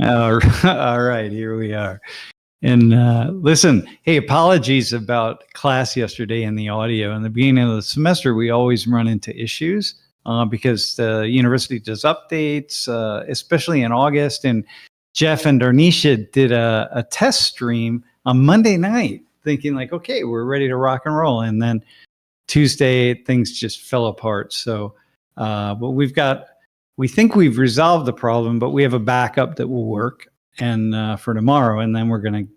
All right, here we are. And listen, hey, apologies about class yesterday and the audio. In the beginning of the semester, we always run into issues because the university does updates, especially in August. And Jeff and Darnisha did a test stream on Monday night, thinking like, okay, we're ready to rock and roll. And then Tuesday, things just fell apart. So, but we think we've resolved the problem, but we have a backup that will work and for tomorrow, and then we're going to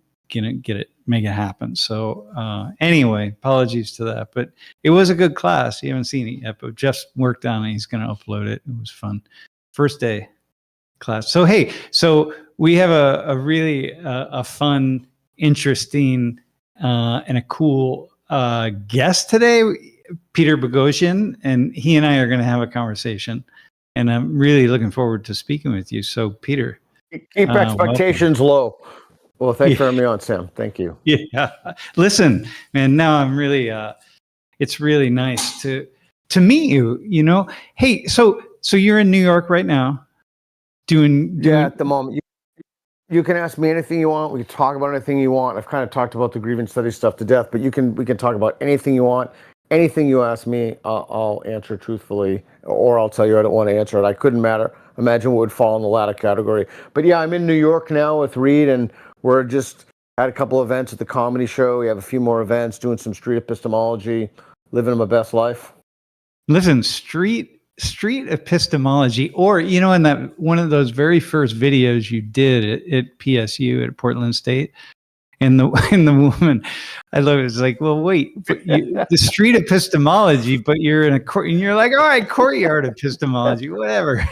make it happen. So anyway, apologies to that, but it was a good class. You haven't seen it yet, but Jeff's worked on it. He's going to upload it. It was fun. First day class. So, hey, so we have a really a fun, interesting, and a cool guest today, Peter Boghossian, and he and I are going to have a conversation, and I'm really looking forward to speaking with you. So, Peter, keep expectations low. Well, thanks for having me on, Sam. Thank you. Yeah, listen, man. Now I'm really, it's really nice to meet you. You know, hey, so you're in New York right now, doing yeah, at the moment. You can ask me anything you want. We can talk about anything you want. I've kind of talked about the grievance study stuff to death, but we can talk about anything you want. Anything you ask me, I'll answer truthfully, or I'll tell you I don't want to answer it. I couldn't imagine what would fall in the latter category. But yeah, I'm in New York now with Reed, and we're just had a couple events at the comedy show. We have a few more events, doing some street epistemology, living my best life. Listen, street epistemology, or in that one of those very first videos you did at PSU at Portland State. And the woman, I love it. It's like, well, wait, the street epistemology, but you're in a court, and you're like, all right, courtyard epistemology, whatever.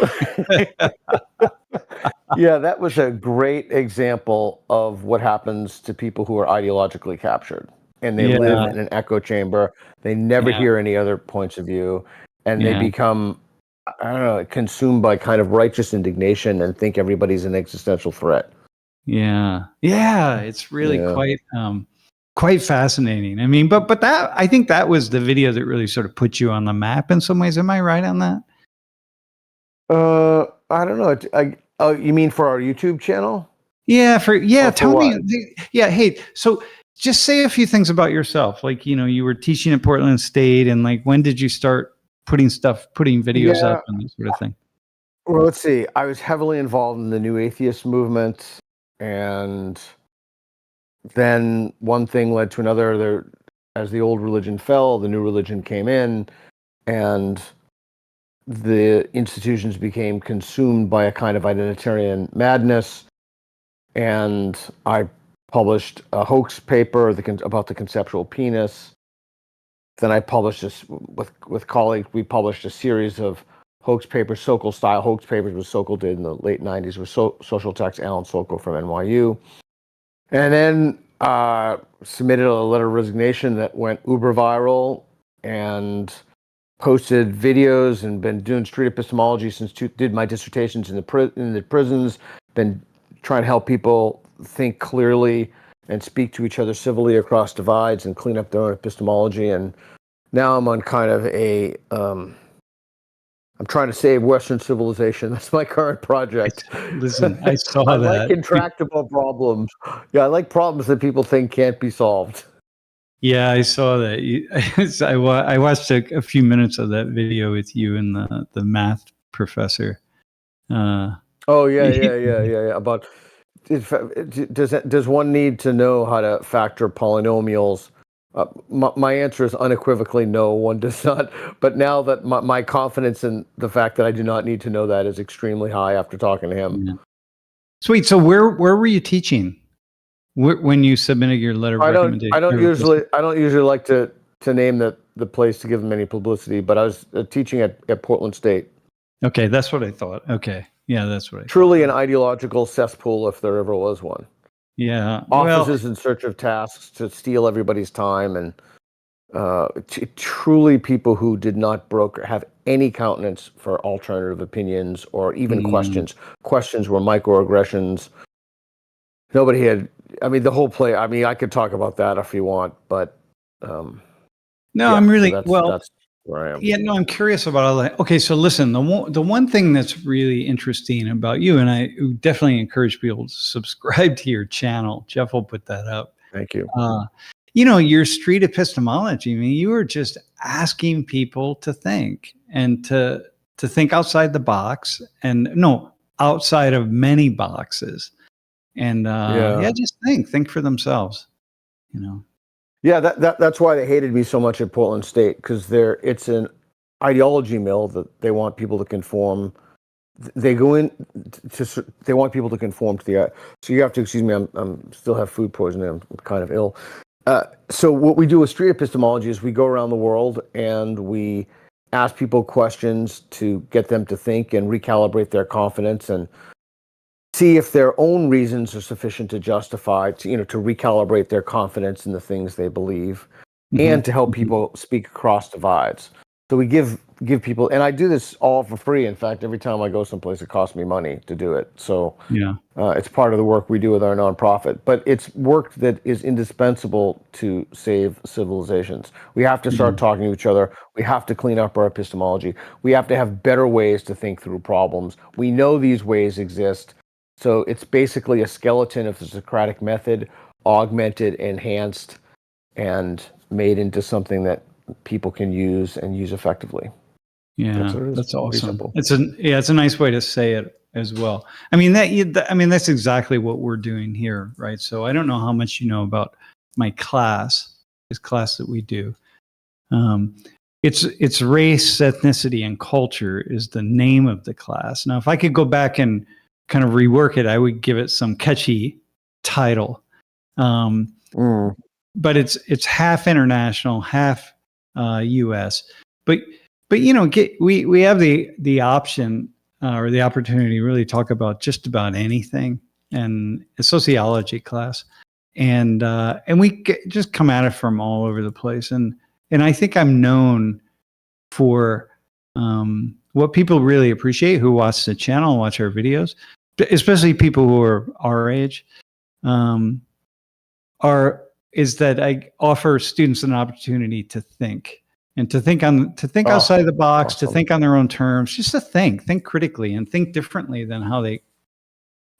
Yeah, that was a great example of what happens to people who are ideologically captured, and they live in an echo chamber. They never hear any other points of view, and they become, I don't know, consumed by kind of righteous indignation and think everybody's an existential threat. Yeah, it's really quite fascinating. I mean, but that, I think that was the video that really sort of put you on the map in some ways. Am I right on that? I don't know. You mean for our YouTube channel? Yeah, tell me. Yeah, hey, so just say a few things about yourself. Like, you were teaching at Portland State, and like, when did you start putting videos up and that sort of thing? Well, let's see. I was heavily involved in the New Atheist movement. And then one thing led to another. As the old religion fell, the new religion came in, and the institutions became consumed by a kind of identitarian madness. And I published a hoax paper about the conceptual penis. Then I published this with colleagues. We published a series of hoax papers, Sokol-style hoax papers, which Sokol did in the late 90s with social text Alan Sokol from NYU. And then submitted a letter of resignation that went uber viral, and posted videos, and been doing street epistemology since did my dissertations in the prisons, been trying to help people think clearly and speak to each other civilly across divides and clean up their own epistemology. And now I'm on kind of I'm trying to save Western civilization. That's my current project. Listen, I saw that. I like intractable problems. Yeah, I like problems that people think can't be solved. Yeah, I saw that. I watched a few minutes of that video with you and the math professor. Oh yeah. About does one need to know how to factor polynomials? My answer is unequivocally no, one does not. But now that my confidence in the fact that I do not need to know that is extremely high after talking to him. Yeah. Sweet. So where were you teaching when you submitted your letter of recommendation? I don't usually like to name the place to give them any publicity, but I was teaching at Portland State. Okay, that's what I thought. Okay, yeah, that's what I truly thought. An ideological cesspool, if there ever was one. Yeah, offices in search of tasks to steal everybody's time, and truly people who did not have any countenance for alternative opinions or even questions. Questions were microaggressions. Nobody had. I mean, the whole play. I mean, I could talk about that if you want, but no, I'm really where I am. Yeah, no, I'm curious about all that. Okay, so listen, the one thing that's really interesting about you, and I definitely encourage people to subscribe to your channel. Jeff will put that up. Thank you. Your street epistemology. I mean, you were just asking people to think and to think outside the box, and no, outside of many boxes, and just think for themselves. Yeah, that's why they hated me so much at Portland State, because it's an ideology mill that they want people to conform. They want people to conform to the. So you have to excuse me. I'm still have food poisoning. I'm kind of ill. So what we do with street epistemology is we go around the world and we ask people questions to get them to think and recalibrate their confidence and see if their own reasons are sufficient to justify, to recalibrate their confidence in the things they believe, and to help people speak across divides. So we give people, and I do this all for free. In fact, every time I go someplace, it costs me money to do it. So it's part of the work we do with our nonprofit. But it's work that is indispensable to save civilizations. We have to start talking to each other. We have to clean up our epistemology. We have to have better ways to think through problems. We know these ways exist. So it's basically a skeleton of the Socratic method, augmented, enhanced, and made into something that people can use and use effectively. Yeah, that's awesome. It's a nice way to say it as well. I mean that's exactly what we're doing here, right? So I don't know how much you know about my class, this class that we do. It's race, ethnicity, and culture is the name of the class. Now, if I could go back and kind of rework it, I would give it some catchy title. But it's half international, half U.S. But we have the option or the opportunity to really talk about just about anything, and a sociology class, and we just come at it from all over the place, and I think I'm known for what people really appreciate who watch the channel and watch our videos, especially people who are our age, is that I offer students an opportunity to think. And to think outside the box, awesome. To think on their own terms, just to think critically, and think differently than how they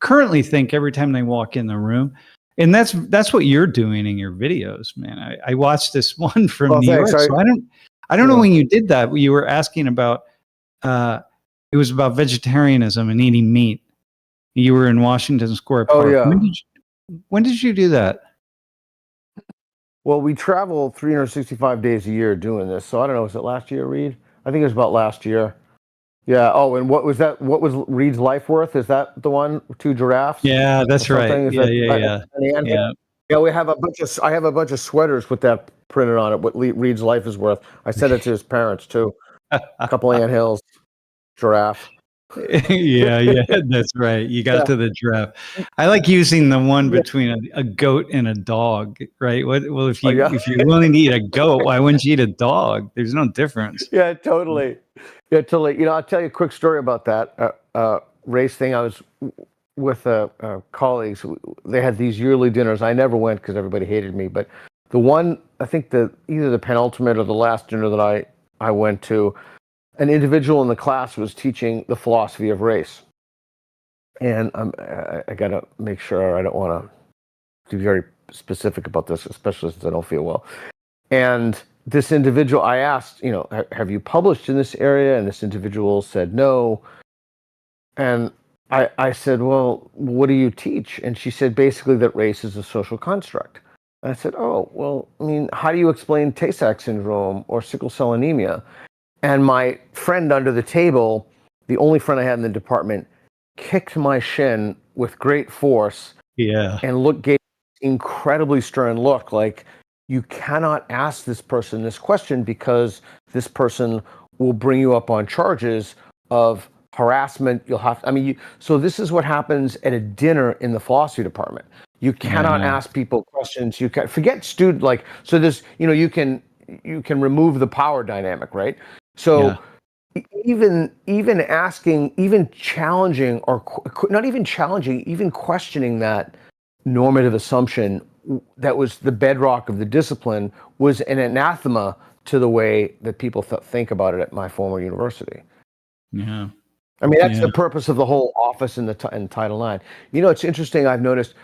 currently think every time they walk in the room. And that's what you're doing in your videos, man. I watched this one from New York. So I don't know when you did that. You were asking about it was about vegetarianism and eating meat. You were in Washington Square Park. Oh yeah. When did you do that? Well, we travel 365 days a year doing this. So I don't know, was it last year, Reed? I think it was about last year. Yeah. Oh, and what was that? What was Reed's life worth? Is that the one? 2 giraffes? Yeah, that's right. Yeah. Yeah, we have I have a bunch of sweaters with that printed on it, what Reed's life is worth. I sent it to his parents too. A couple anthills, giraffe. yeah, that's right. You got to the giraffe. I like using the one between a goat and a dog, right? Well, if you're willing to eat a goat, why wouldn't you eat a dog? There's no difference. Yeah, totally. I'll tell you a quick story about that race thing. I was with colleagues. They had these yearly dinners. I never went because everybody hated me. But the one, I think either the penultimate or the last dinner that I went to, an individual in the class was teaching the philosophy of race. And I got to make sure, I don't want to be very specific about this, especially since I don't feel well. And this individual, I asked, have you published in this area? And this individual said no. And I said, well, what do you teach? And she said basically that race is a social construct. And I said, oh, well, I mean, how do you explain Tay-Sachs syndrome or sickle cell anemia? And my friend under the table, the only friend I had in the department, kicked my shin with great force. Yeah. And gave an incredibly stern look, like, you cannot ask this person this question because this person will bring you up on charges of harassment. So this is what happens at a dinner in the philosophy department. You cannot ask people questions. You can forget so there's, you can remove the power dynamic, right? So even asking, even challenging, or not even challenging, even questioning that normative assumption that was the bedrock of the discipline was an anathema to the way that people think about it at my former university. Yeah. I mean, that's the purpose of the whole office in in Title IX. You know, it's interesting. I've noticed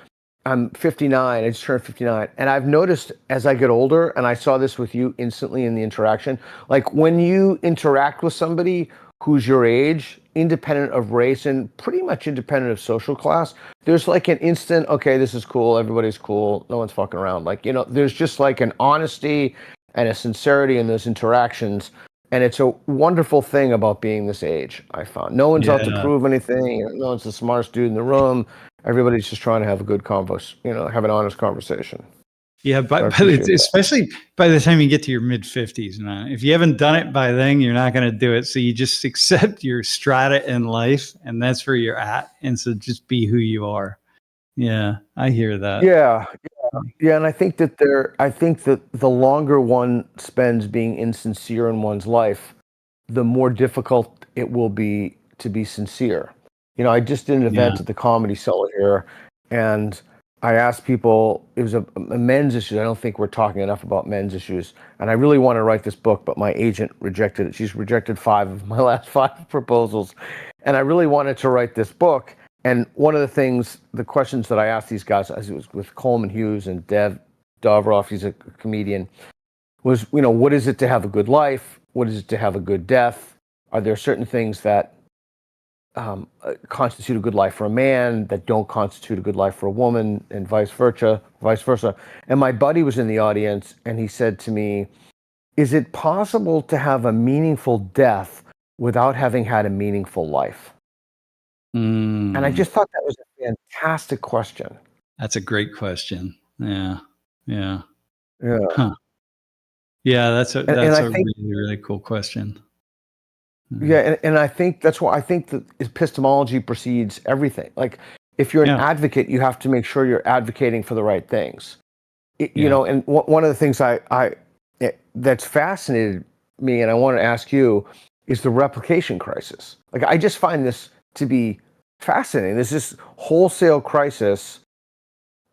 I'm 59. I just turned 59. And I've noticed as I get older, and I saw this with you instantly in the interaction, like when you interact with somebody who's your age, independent of race and pretty much independent of social class, there's like an instant, okay, this is cool. Everybody's cool. No one's fucking around. Like, you know, there's just like an honesty and a sincerity in those interactions. And it's a wonderful thing about being this age, I found. No one's out to prove anything. No one's the smartest dude in the room. Everybody's just trying to have a good convo, you know, have an honest conversation. Yeah, but especially by the time you get to your mid 50s, man. If you haven't done it by then, you're not going to do it. So you just accept your strata in life, and that's where you're at. And so just be who you are. Yeah, I hear that. Yeah, and I think that the longer one spends being insincere in one's life, the more difficult it will be to be sincere. You know, I just did an event at the Comedy Cellar here, and I asked people, it was a men's issue. I don't think we're talking enough about men's issues. And I really want to write this book, but my agent rejected it. She's rejected 5 of my last 5 proposals. And I really wanted to write this book. And one of the things, the questions that I asked these guys, as it was with Coleman Hughes and Dev Dobroff, he's a comedian, was, you know, what is it to have a good life? What is it to have a good death? Are there certain things that constitute a good life for a man that don't constitute a good life for a woman, and vice versa. And my buddy was in the audience, and he said to me, is it possible to have a meaningful death without having had a meaningful life? And I just thought that was a fantastic question. That's a great question. Yeah. Huh. Yeah, that's a really, really cool question. Yeah, and I think that's why I think that epistemology precedes everything. Like, if you're an advocate, you have to make sure you're advocating for the right things. You know, and one of the things that's fascinated me, and I want to ask you, is the replication crisis. Like, I just find this to be fascinating. There's this wholesale crisis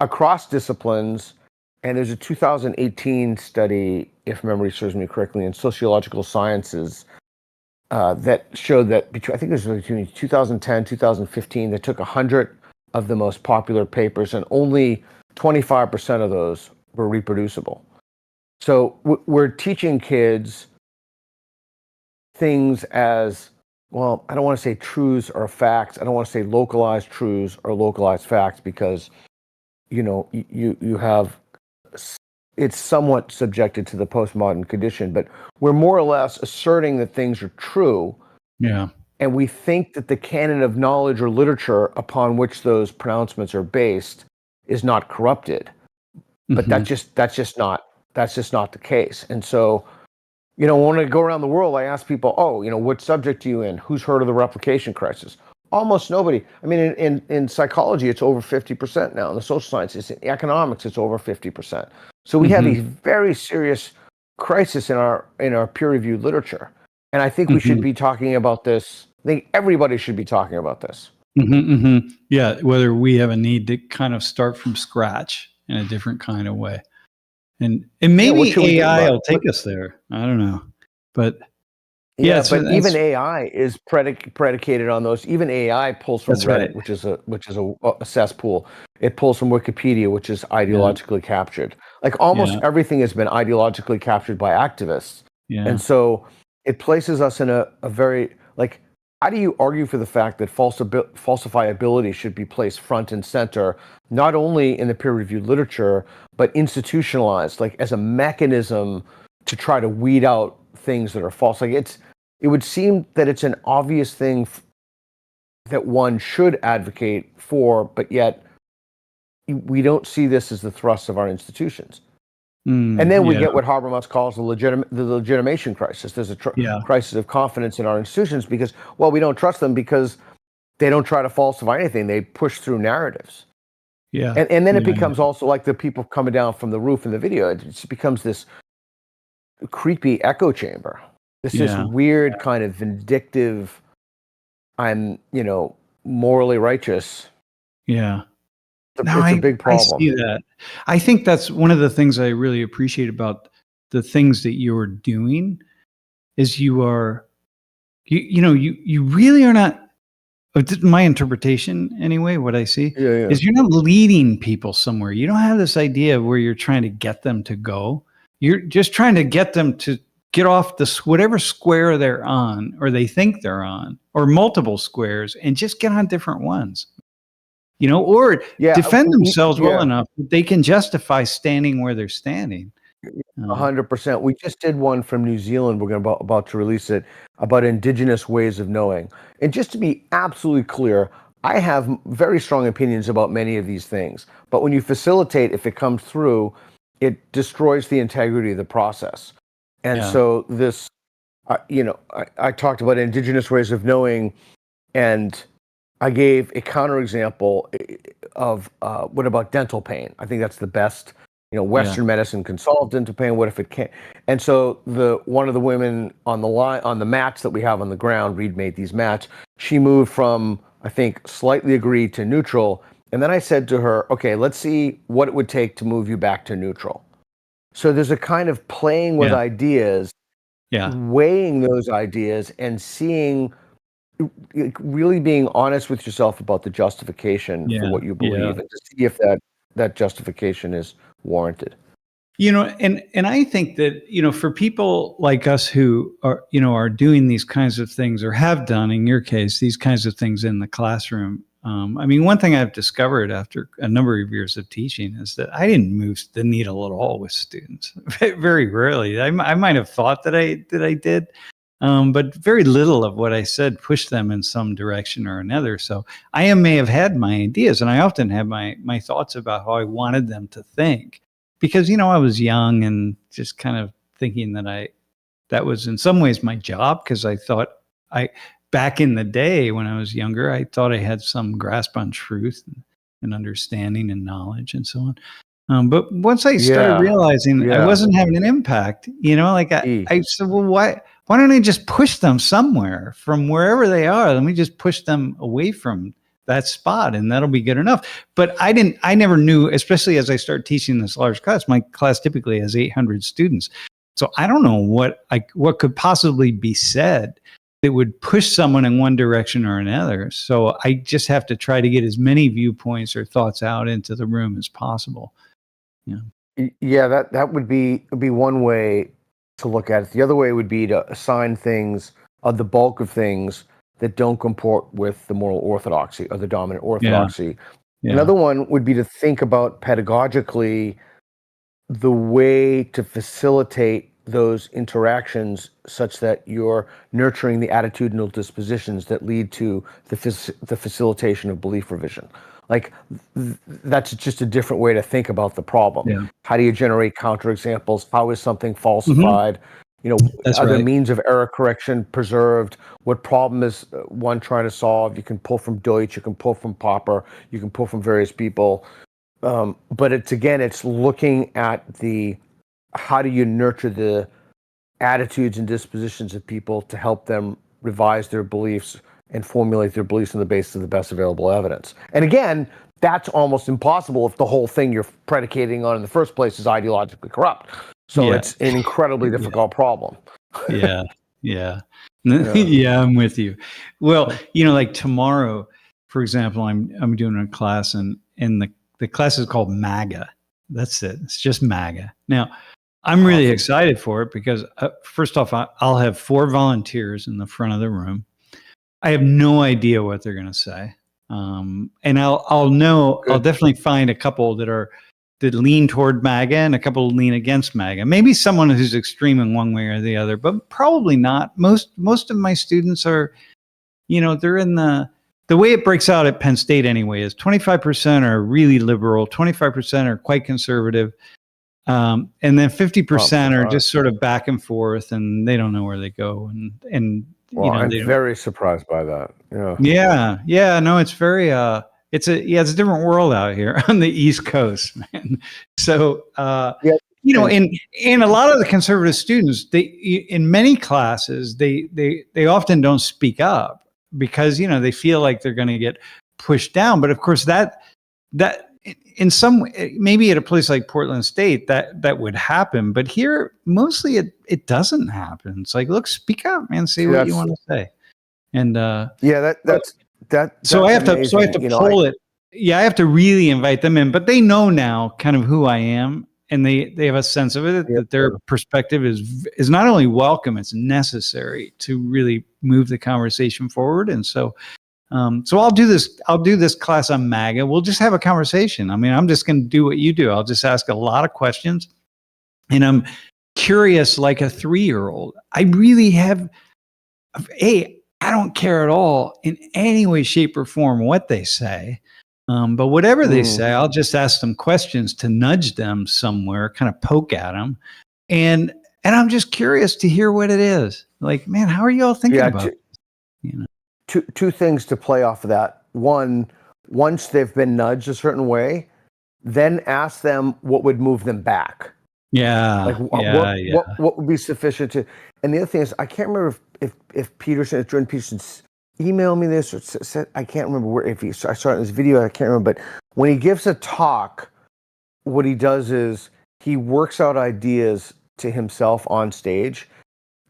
across disciplines, and there's a 2018 study, if memory serves me correctly, in sociological sciences, that showed that between 2010, 2015, they took 100 of the most popular papers, and only 25% of those were reproducible. So we're teaching kids things as, well, I don't want to say truths or facts. I don't want to say localized truths or localized facts, because, you know, you have, it's somewhat subjected to the postmodern condition, but we're more or less asserting that things are true. Yeah. And we think that the canon of knowledge or literature upon which those pronouncements are based is not corrupted. But that's just not the case. And so, you know, when I go around the world, I ask people, oh, you know, what subject are you in? Who's heard of the replication crisis? Almost nobody. I mean, in psychology, it's over 50% now. In the social sciences, in economics, it's over 50%. So we have a very serious crisis in our peer-reviewed literature. And I think we should be talking about this. I think everybody should be talking about this. Yeah, whether we have a need to kind of start from scratch in a different kind of way. And maybe AI will take us there. I don't know. But but even AI is predicated on those. Even AI pulls from Reddit, which is a cesspool. It pulls from Wikipedia, which is ideologically captured. Like, almost everything has been ideologically captured by activists. And so it places us in a very, like, how do you argue for the fact that falsifiability should be placed front and center, not only in the peer-reviewed literature, but institutionalized, like as a mechanism to try to weed out things that are false? Like, it would seem that it's an obvious thing that one should advocate for, but yet we don't see this as the thrust of our institutions. And then we get what Habermas calls the legitimation crisis. There's a crisis of confidence in our institutions because, well, we don't trust them because they don't try to falsify anything. They push through narratives. And then it becomes also like the people coming down from the roof in the video. It becomes this creepy echo chamber. This weird kind of vindictive, I'm, you know, morally righteous. It's a big problem. I see that. I think that's one of the things I really appreciate about the things that you're doing is you really are not. My interpretation, anyway, what I see is you're not leading people somewhere. You don't have this idea of where you're trying to get them to go. You're just trying to get them to get off whatever square they're on, or they think they're on, or multiple squares, and just get on different ones. Or defend themselves well enough that they can justify standing where they're standing. 100%. We just did one from New Zealand. We're about to release it about indigenous ways of knowing. And just to be absolutely clear, I have very strong opinions about many of these things. But when you facilitate, if it comes through, it destroys the integrity of the process. And so this, I talked about indigenous ways of knowing, and I gave a counterexample of what about dental pain? I think that's the best. Western medicine can solve dental pain. What if it can't? And so one of the women on the mats that we have on the ground, Reed made these mats. She moved from, I think, slightly agreed to neutral. And then I said to her, okay, let's see what it would take to move you back to neutral. So there's a kind of playing with ideas, weighing those ideas, and seeing, really being honest with yourself about the justification for what you believe, and to see if that justification is warranted. And I think that, for people like us who are doing these kinds of things, or have done, in your case, these kinds of things in the classroom. One thing I've discovered after a number of years of teaching is that I didn't move the needle at all with students. Very rarely. I might have thought that I did, but very little of what I said pushed them in some direction or another. So I may have had my ideas, and I often have my thoughts about how I wanted them to think, because, I was young and just kind of thinking that was in some ways my job, because I thought back in the day when I was younger, I thought I had some grasp on truth and understanding and knowledge and so on. But once I started realizing I wasn't having an impact, I said, well, why don't I just push them somewhere from wherever they are? Let me just push them away from that spot, and that'll be good enough. But I never knew, especially as I started teaching this large class. My class typically has 800 students. So I don't know what could possibly be said that would push someone in one direction or another. So I just have to try to get as many viewpoints or thoughts out into the room as possible. That would be one way to look at it. The other way would be to assign things, the bulk of things that don't comport with the moral orthodoxy or the dominant orthodoxy. Another one would be to think about pedagogically the way to facilitate those interactions such that you're nurturing the attitudinal dispositions that lead to the facilitation of belief revision. That's just a different way to think about the problem. How do you generate counterexamples? How is something falsified? Are there means of error correction preserved? What problem is one trying to solve? You can pull from Deutsch, you can pull from Popper, you can pull from various people. But it's looking at how do you nurture the attitudes and dispositions of people to help them revise their beliefs and formulate their beliefs on the basis of the best available evidence. And again, that's almost impossible if the whole thing you're predicating on in the first place is ideologically corrupt. So it's an incredibly difficult problem. Yeah, I'm with you. Well, like tomorrow, for example, I'm doing a class, and the class is called MAGA. That's it. It's just MAGA. Now, I'm really excited for it because first off, I'll have 4 volunteers in the front of the room. I have no idea what they're going to say, and I'll definitely find a couple that lean toward MAGA and a couple lean against MAGA. Maybe someone who's extreme in one way or the other, but probably not. Most of my students are, they're in the way it breaks out at Penn State anyway is 25% are really liberal, 25% are quite conservative, and then 50% are just sort of back and forth, and they don't know where they go. And I'm very surprised by that. Yeah. No, it's very it's a different world out here on the East Coast, man. So and a lot of the conservative students, in many classes, they often don't speak up because they feel like they're going to get pushed down. But of course that in some maybe at a place like Portland State that would happen, but here mostly it doesn't happen. It's like, look, speak up, man, say what you want to say. And that's so I have amazing. to pull it. Yeah, I have to really invite them in, but they know now kind of who I am, and they have a sense of it, that their perspective is not only welcome, it's necessary to really move the conversation forward. And so I'll do this class on MAGA. We'll just have a conversation. I mean, I'm just going to do what you do. I'll just ask a lot of questions, and I'm curious like a 3-year-old. I really have I don't care at all in any way, shape, or form what they say. But whatever they say, I'll just ask them questions to nudge them somewhere, kind of poke at them. And I'm just curious to hear what it is. Like, man, how are you all thinking about it? You know? Two things to play off of that. One, once they've been nudged a certain way, then ask them what would move them back. Yeah. Like what would be sufficient to, and the other thing is, I can't remember if Jordan Peterson emailed me this or said, I can't remember where, I saw it in this video, I can't remember, but when he gives a talk, what he does is he works out ideas to himself on stage.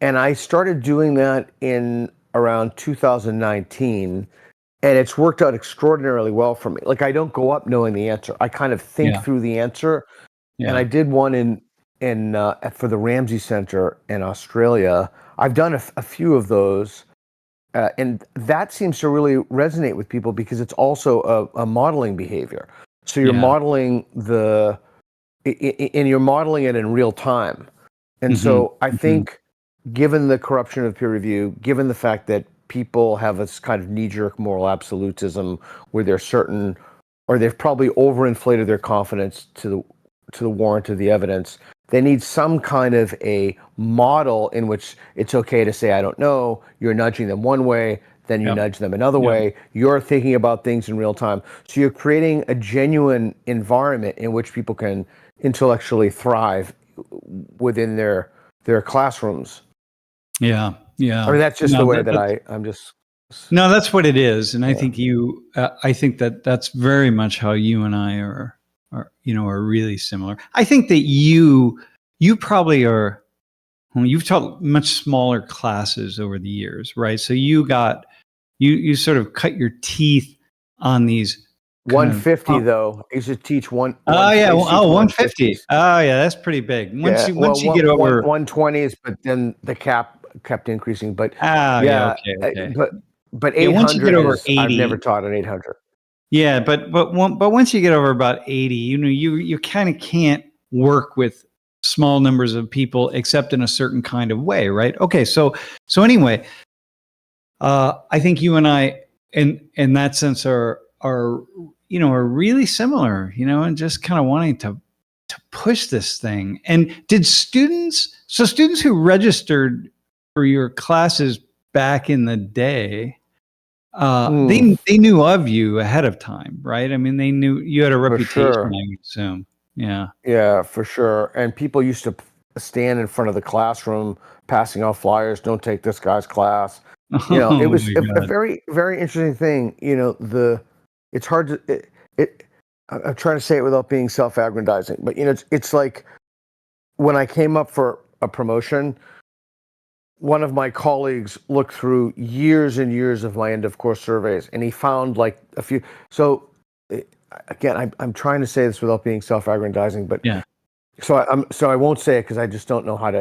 And I started doing that in around 2019, and it's worked out extraordinarily well for me. Like, I don't go up knowing the answer. I kind of think through the answer. Yeah. And I did one in for the Ramsay Center in Australia. I've done a few of those. And that seems to really resonate with people because it's also a modeling behavior. So you're modeling you're modeling it in real time. And so I think, given the corruption of peer review, given the fact that people have this kind of knee-jerk moral absolutism where they're certain, or they've probably overinflated their confidence to the warrant of the evidence, they need some kind of a model in which it's okay to say, I don't know. You're nudging them one way, then you nudge them another way. You're thinking about things in real time. So you're creating a genuine environment in which people can intellectually thrive within their classrooms. Yeah. I mean, that's just the way that I'm just. No, that's what it is. And I think I think that's very much how you and I are really similar. I think that you probably are, you've taught much smaller classes over the years, right? So you sort of cut your teeth on these 150 though. I used to teach one. Oh yeah. 150. Oh yeah. That's pretty big. Once you get over 120s, but then the cap kept increasing. But okay. But 800, once you get over 80, I've never taught an 800. Yeah, but once you get over about 80, you kind of can't work with small numbers of people except in a certain kind of way, right? Okay, so anyway, I think you and I, in that sense, are really similar, and just kind of wanting to push this thing. And did students who registered for your classes back in the day, they knew of you ahead of time, right? I mean, they knew you had a reputation, I would assume. Yeah, for sure. And people used to stand in front of the classroom passing out flyers, don't take this guy's class. It was a very, very interesting thing. It's hard to, I'm trying to say it without being self-aggrandizing, but it's like when I came up for a promotion, one of my colleagues looked through years and years of my end of course surveys, and he found like a few. So again, I'm trying to say this without being self-aggrandizing, but so I won't say it because I just don't know how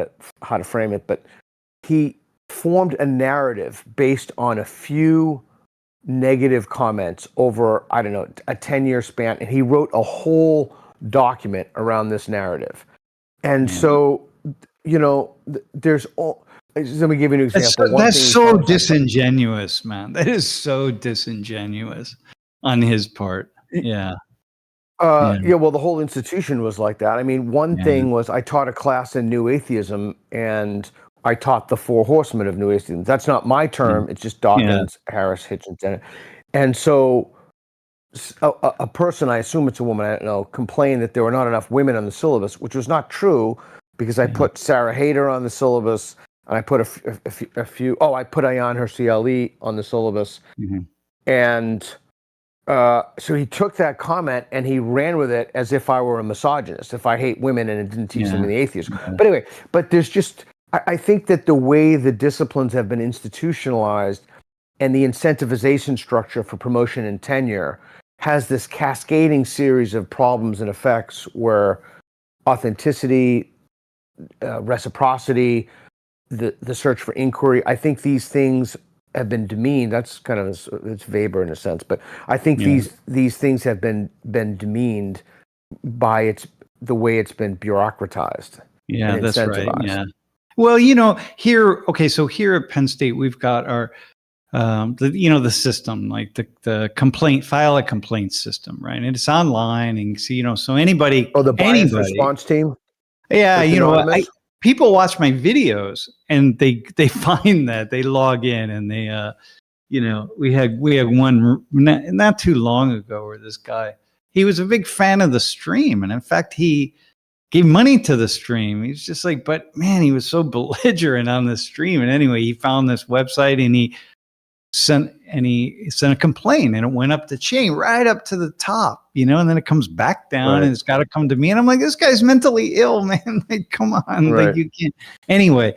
to frame it. But he formed a narrative based on a few negative comments over, I don't know, a 10-year span, and he wrote a whole document around this narrative. And so, there's all. Let me give you an example. That's so disingenuous, man. That is so disingenuous on his part. Yeah. Well, the whole institution was like that. I mean, one thing was I taught a class in New Atheism, and I taught the four horsemen of New Atheism. That's not my term. It's just Dawkins, Harris, Hitchens, and so a person, I assume it's a woman, I don't know, complained that there were not enough women on the syllabus, which was not true because I put Sarah Hayter on the syllabus. And I put a few. I put Ayan Hirsi Ali on the syllabus, and So he took that comment and he ran with it as if I were a misogynist, if I hate women and it didn't teach them the atheist. But anyway, there's just, I think that the way the disciplines have been institutionalized and the incentivization structure for promotion and tenure has this cascading series of problems and effects where authenticity, reciprocity, the search for inquiry, I think these things have been demeaned. That's kind of it's Weber in a sense, but I think these things have been demeaned by the way it's been bureaucratized. Yeah, that's right. Yeah. Well, here at Penn State, we've got our the system, like the file a complaint system, right? And it's online, and so anybody. Oh, the bias response team. Yeah, people watch my videos and they find that they log in and they we had one not too long ago where this guy, he was a big fan of the stream, and in fact he gave money to the stream. He's just like, but man, he was so belligerent on the stream. And anyway, he found this website and he sent a complaint, and it went up the chain right up to the top, and then it comes back down, and it's got to come to me. And I'm like, this guy's mentally ill, man. Like, come on. Like, you can't. Anyway,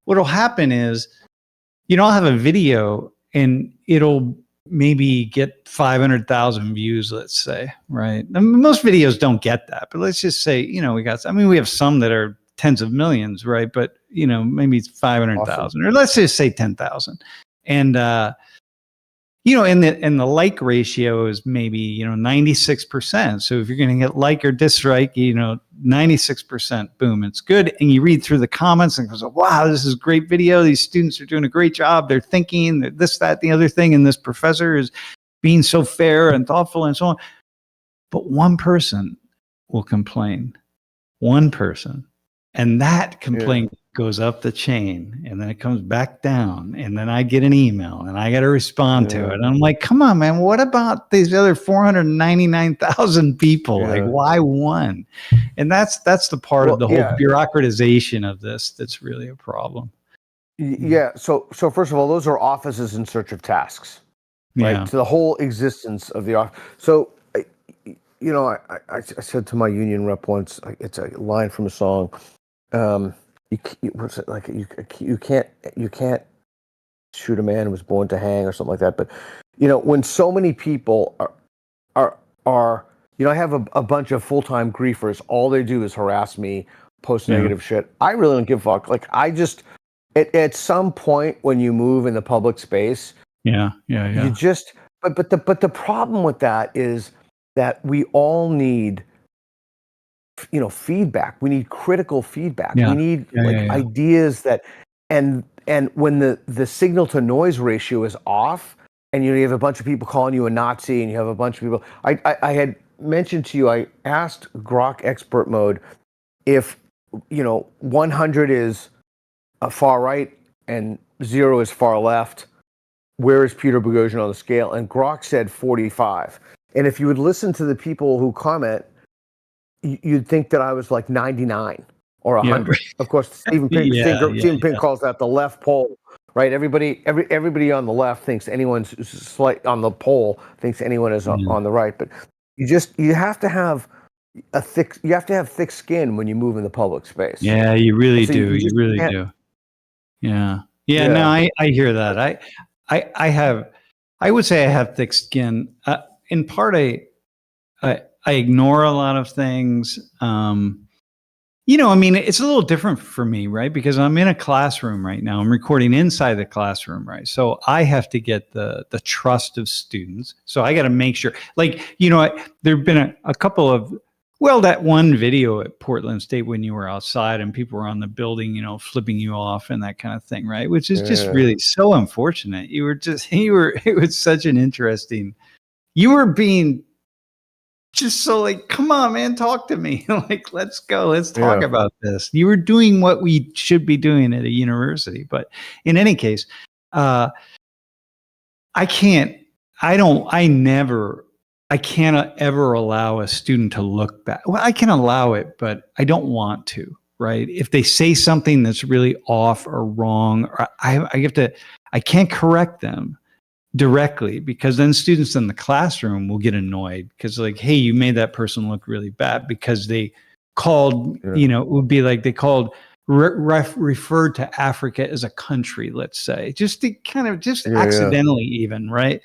what'll happen is, I'll have a video and it'll maybe get 500,000 views, let's say, right? I mean, most videos don't get that, but let's just say, we have some that are tens of millions, right? But, maybe it's 500,000, or let's just say 10,000. And, and the like ratio is maybe, 96%. So if you're going to get like or dislike, 96%, boom, it's good. And you read through the comments and goes, wow, this is a great video. These students are doing a great job. They're thinking this, that, the other thing. And this professor is being so fair and thoughtful and so on. But one person will complain, one person. And that complaint goes up the chain, and then it comes back down, and then I get an email and I got to respond to it. And I'm like, come on, man, what about these other 499,000 people? Like, why one? And that's the part of the whole bureaucratization of this that's really a problem. Yeah. So first of all, those are offices in search of tasks, right? Yeah. So the whole existence of the office. So, I said to my union rep once, it's a line from a song. You can't shoot a man who was born to hang or something like that. But when so many people are I have a bunch of full-time griefers. All they do is harass me, post negative shit. I really don't give a fuck. Like, I just at some point when you move in the public space, you just but the problem with that is that we all need feedback. We need critical feedback. We need ideas that, and when the signal to noise ratio is off, and you have a bunch of people calling you a Nazi, and you have a bunch of people. I had mentioned to you, I asked Grok expert mode if 100 is a far right and 0 is far left, where is Peter Boghossian on the scale? And Grok said 45. And if you would listen to the people who comment, you'd think that I was like 99 or 100. Of course, Stephen Pink calls that the left pole, right? Everybody on the left thinks anyone's slight on the pole thinks anyone is on the right. But you have to have thick skin when you move in the public space. Yeah, you really do. You really do. Yeah. No, I hear that. I would say I have thick skin. In part, I ignore a lot of things. It's a little different for me, right? Because I'm in a classroom right now. I'm recording inside the classroom, right? So I have to get the trust of students. So I got to make sure, there've been a couple of, that one video at Portland State when you were outside and people were on the building, flipping you off and that kind of thing, right? Which is just really so unfortunate. It was such an interesting, you were being just so like, come on, man, talk to me. Like, let's go. Let's talk about this. You were doing what we should be doing at a university. But in any case, I cannot ever allow a student to look back. Well, I can allow it, but I don't want to, right? If they say something that's really off or wrong, or I can't correct them. directly, because then students in the classroom will get annoyed because like, hey, you made that person look really bad because they called, it would be like they called referred to Africa as a country, let's say, just to kind of accidentally even, right?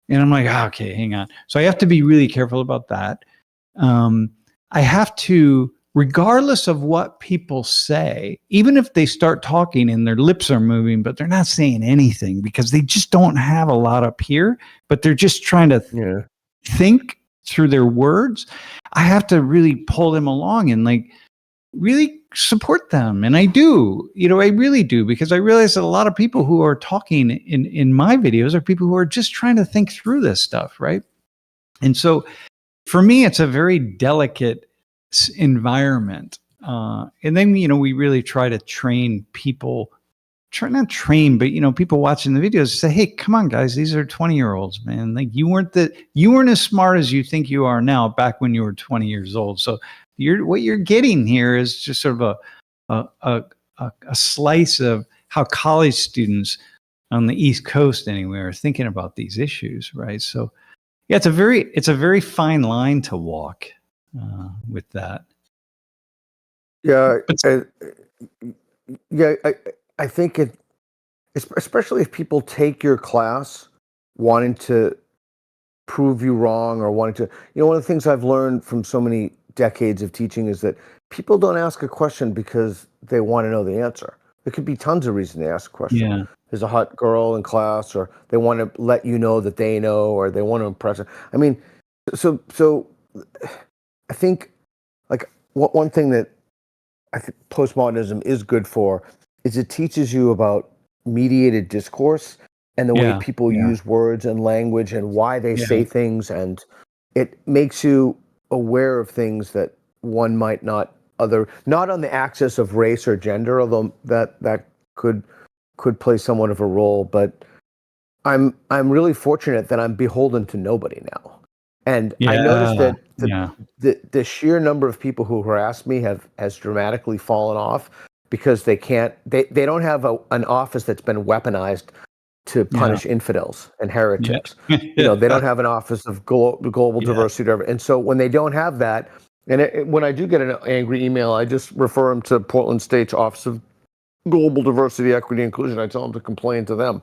And I'm like, okay, hang on. So I have to be really careful about that. I have to, regardless of what people say, even if they start talking and their lips are moving, but they're not saying anything because they just don't have a lot up here, but they're just trying to think through their words. I have to really pull them along and like really support them. And I do, I really do, because I realize that a lot of people who are talking in my videos are people who are just trying to think through this stuff, right? And so for me, it's a very delicate environment. And then, we really try to train people, not train, but, people watching the videos say, hey, come on, guys, these are 20-year-olds, man. Like you weren't as smart as you think you are now back when you were 20 years old. So what you're getting here is just sort of a slice of how college students on the East Coast anyway are thinking about these issues, right? So yeah, it's a very fine line to walk with that. Yeah, I think it, especially if people take your class wanting to prove you wrong or wanting to, one of the things I've learned from so many decades of teaching is that people don't ask a question because they want to know the answer. There could be tons of reasons they ask a question. Yeah. There's a hot girl in class, or they want to let you know that they know, or they want to impress her. I mean, so I think like one thing that I think postmodernism is good for is it teaches you about mediated discourse and the way people use words and language and why they say things, and it makes you aware of things that one might not on the axis of race or gender, although that could play somewhat of a role. But I'm really fortunate that I'm beholden to nobody now. And I noticed that the sheer number of people who harass me has dramatically fallen off because they don't have an office that's been weaponized to punish infidels and heretics. They don't have an office of global diversity, and so when they don't have that, and when I do get an angry email, I just refer them to Portland State's Office of Global Diversity, Equity, Inclusion. I tell them to complain to them.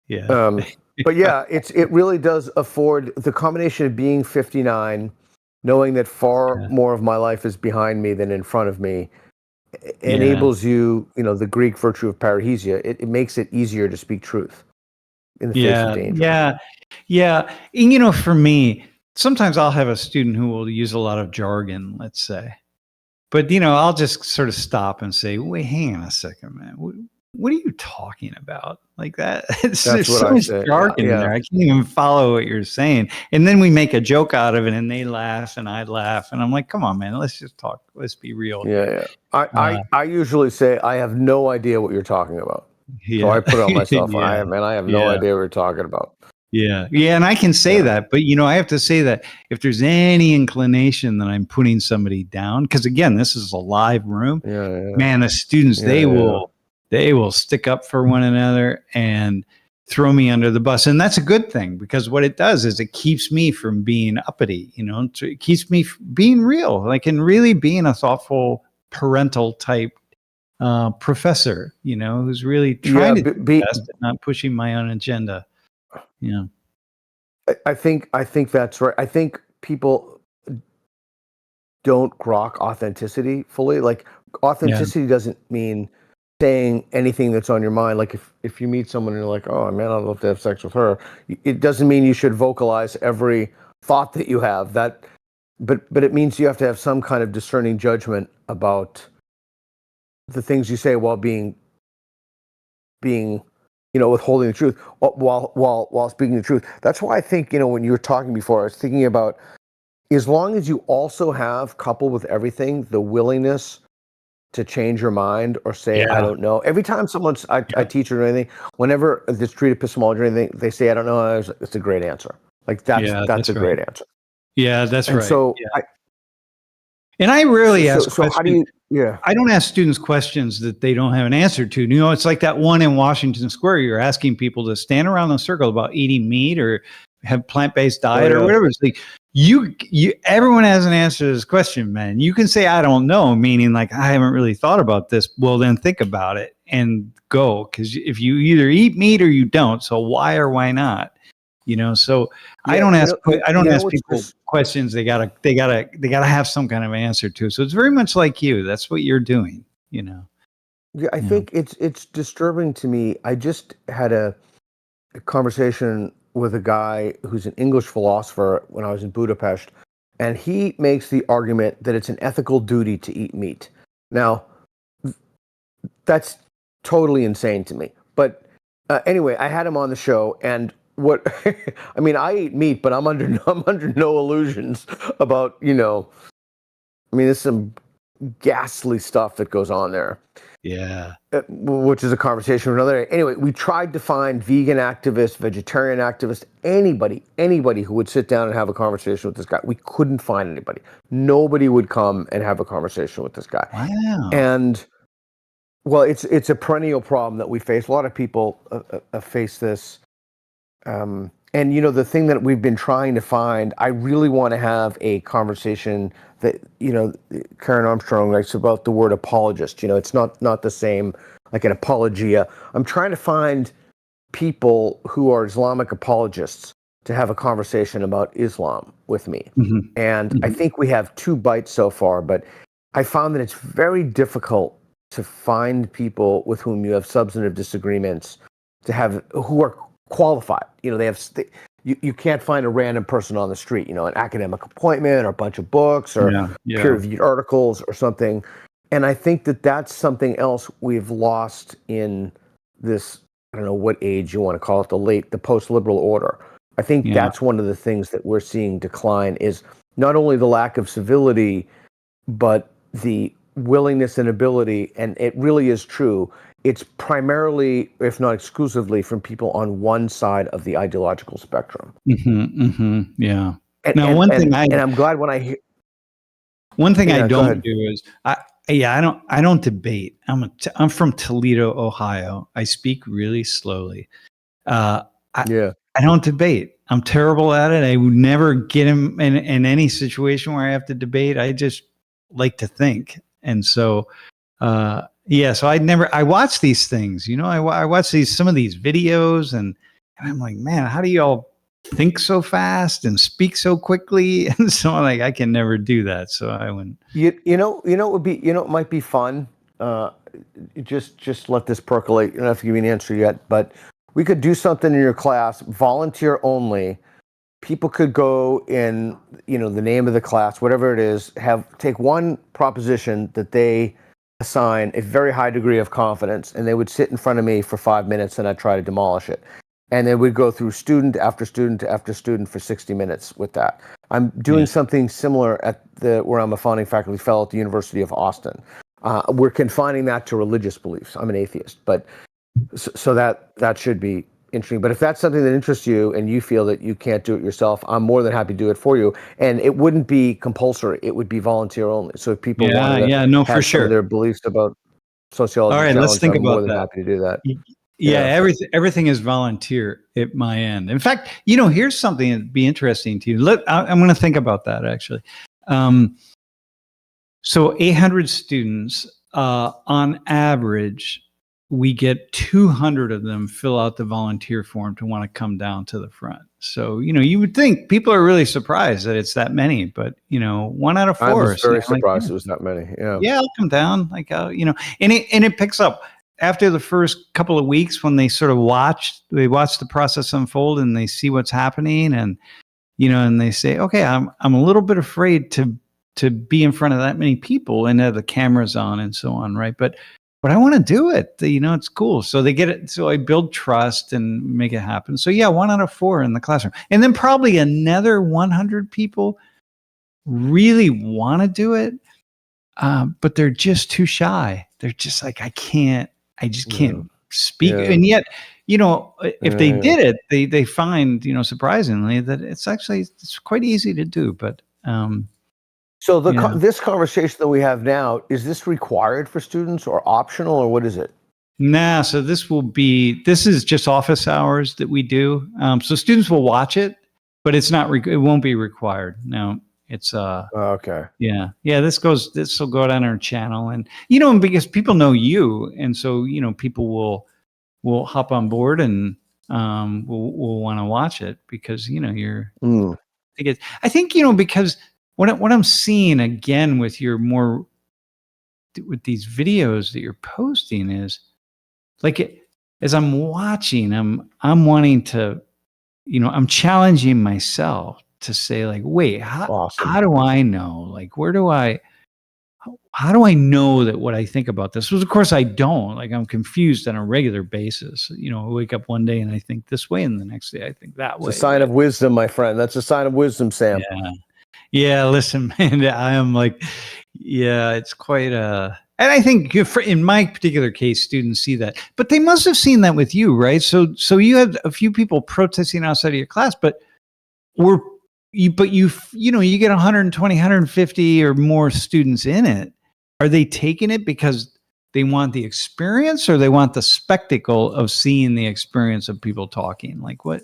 But yeah, it really does afford the combination of being 59, knowing that far more of my life is behind me than in front of me, enables you, the Greek virtue of parrhesia. It makes it easier to speak truth in the face of danger. Yeah. And, for me, sometimes I'll have a student who will use a lot of jargon, let's say. But, I'll just sort of stop and say, wait, hang on a second, man. What are you talking about? Like that? There's so much jargon in there. I can't even follow what you're saying. And then we make a joke out of it and they laugh and I laugh. And I'm like, come on, man, let's just talk. Let's be real. Yeah. I usually say, I have no idea what you're talking about. So I put it on myself. I have no idea what you're talking about. Yeah. And I can say that, but I have to say that if there's any inclination that I'm putting somebody down, because again, this is a live room, man, the students, they will stick up for one another and throw me under the bus. And that's a good thing, because what it does is it keeps me from being uppity, it keeps me being real, like, and really being a thoughtful parental type professor, who's really trying to do the best and not pushing my own agenda. Yeah. I think that's right. I think people don't grok authenticity fully. Like, authenticity doesn't mean saying anything that's on your mind. Like if you meet someone and you're like, oh man, I'd love to have sex with her, it doesn't mean you should vocalize every thought that you have. But it means you have to have some kind of discerning judgment about the things you say while being withholding the truth while speaking the truth. That's why I think, when you were talking before, I was thinking about, as long as you also have, coupled with everything, the willingness to change your mind or say, I don't know. Every time I teach or anything, whenever this treat epistemology or anything, they say, I don't know, it's a great answer. Like that's a great answer. Yeah, that's and right. So and I rarely ask questions. Yeah. I don't ask students questions that they don't have an answer to. You know, it's like that one in Washington Square. You're asking people to stand around in a circle about eating meat or have plant-based diet or whatever. It's like everyone has an answer to this question, man. You can say, I don't know, meaning like, I haven't really thought about this. Well, then think about it and go. Because if you either eat meat or you don't, so why or why not? You know, so Yeah, I don't ask it's people just- questions they gotta have some kind of answer to. So it's very much like you. That's what you're doing, you know. Yeah, I think it's disturbing to me. I just had a conversation with a guy who's an English philosopher when I was in Budapest, and he makes the argument that it's an ethical duty to eat meat. Now, that's totally insane to me. But anyway, I had him on the show, and what I mean, I eat meat, but I'm under no illusions about, you know. I mean, there's some ghastly stuff that goes on there. Yeah. Which is a conversation for another day. Anyway, we tried to find vegan activists, vegetarian activists, anybody who would sit down and have a conversation with this guy. We couldn't find anybody. Nobody would come and have a conversation with this guy. Wow. And well, it's a perennial problem that we face. A lot of people face this. And you know, the thing that we've been trying to find, I really want to have a conversation that, you know, Karen Armstrong writes about the word apologist. You know, it's not the same like an apologia. I'm trying to find people who are Islamic apologists to have a conversation about Islam with me. Mm-hmm. And I think we have 2 bites so far, but I found that it's very difficult to find people with whom you have substantive disagreements who are qualified. You know, you can't find a random person on the street, you know, an academic appointment or a bunch of books or peer-reviewed articles or something. And I think that that's something else we've lost in this, I don't know what age you want to call it, the post-liberal order. I think that's one of the things that we're seeing decline is not only the lack of civility, but the willingness and ability, and it really is true, it's primarily, if not exclusively, from people on one side of the ideological spectrum. Mm-hmm, mm-hmm, yeah. And I'm glad when I hear. One thing I don't do is I don't debate. I'm from Toledo, Ohio. I speak really slowly. I don't debate. I'm terrible at it. I would never get in any situation where I have to debate. I just like to think, and so. So I watch these things, you know, I watch some of these videos and I'm like, man, how do y'all think so fast and speak so quickly? And so I'm like, I can never do that. So I wouldn't. It might be fun. Just let this percolate. You don't have to give me an answer yet, but we could do something in your class, volunteer only. People could go in, you know, the name of the class, whatever it is, take one proposition that they assign a very high degree of confidence, and they would sit in front of me for 5 minutes and I'd try to demolish it. And then we'd go through student after student after student for 60 minutes with that. I'm doing something similar at where I'm a founding faculty fellow at the University of Austin. We're confining that to religious beliefs. I'm an atheist, but so that should be interesting. But if that's something that interests you and you feel that you can't do it yourself, I'm more than happy to do it for you. And it wouldn't be compulsory; it would be volunteer only. So if people want to have for sure their beliefs about sociology, all right, let's think I'm about more than that. happy to do that. Everything is volunteer at my end. In fact, you know, here's something that'd be interesting to you. I'm going to think about that actually. So 800 students on average. We get 200 of them fill out the volunteer form to want to come down to the front. So, you know, you would think people are really surprised that it's that many, but, you know, 1 out of 4. I was very surprised it was that many. Yeah, I'll come down. Like, you know, and it picks up after the first couple of weeks when they sort of watch the process unfold and they see what's happening, and, you know, and they say, okay, I'm a little bit afraid to be in front of that many people and have the cameras on and so on, right? But I want to do it. You know, it's cool. So they get it. So I build trust and make it happen. So 1 out of 4 in the classroom. And then probably another 100 people really want to do it. But they're just too shy. They're just like, I just can't speak. Yeah. And yet, you know, if they did it, they find, you know, surprisingly that it's quite easy to do. But So Yeah. this conversation that we have now, is this required for students or optional, or what is it? Nah, so this is just office hours that we do. So students will watch it, but it's not, it won't be required. No, it's, Okay. yeah. This will go down our channel, and, because people know you. And so, people will hop on board, and, will want to watch it because, you're, Mm. I think, because what I'm seeing again with with these videos that you're posting is, like, as I'm watching, I'm wanting to, I'm challenging myself to say, like, wait, Awesome. how do I know? Like, how do I know that what I think about this was, of course, I don't. Like, I'm confused on a regular basis. I wake up one day and I think this way, and the next day I think that It's way. a sign of wisdom, my friend. That's a sign of wisdom, Sam. Yeah. Listen, man, I am like, yeah, it's quite and I think in my particular case, students see that, but they must have seen that with you, right? So you had a few people protesting outside of your class, but you get 120, 150 or more students in it. Are they taking it because they want the experience, or they want the spectacle of seeing the experience of people talking? Like, what?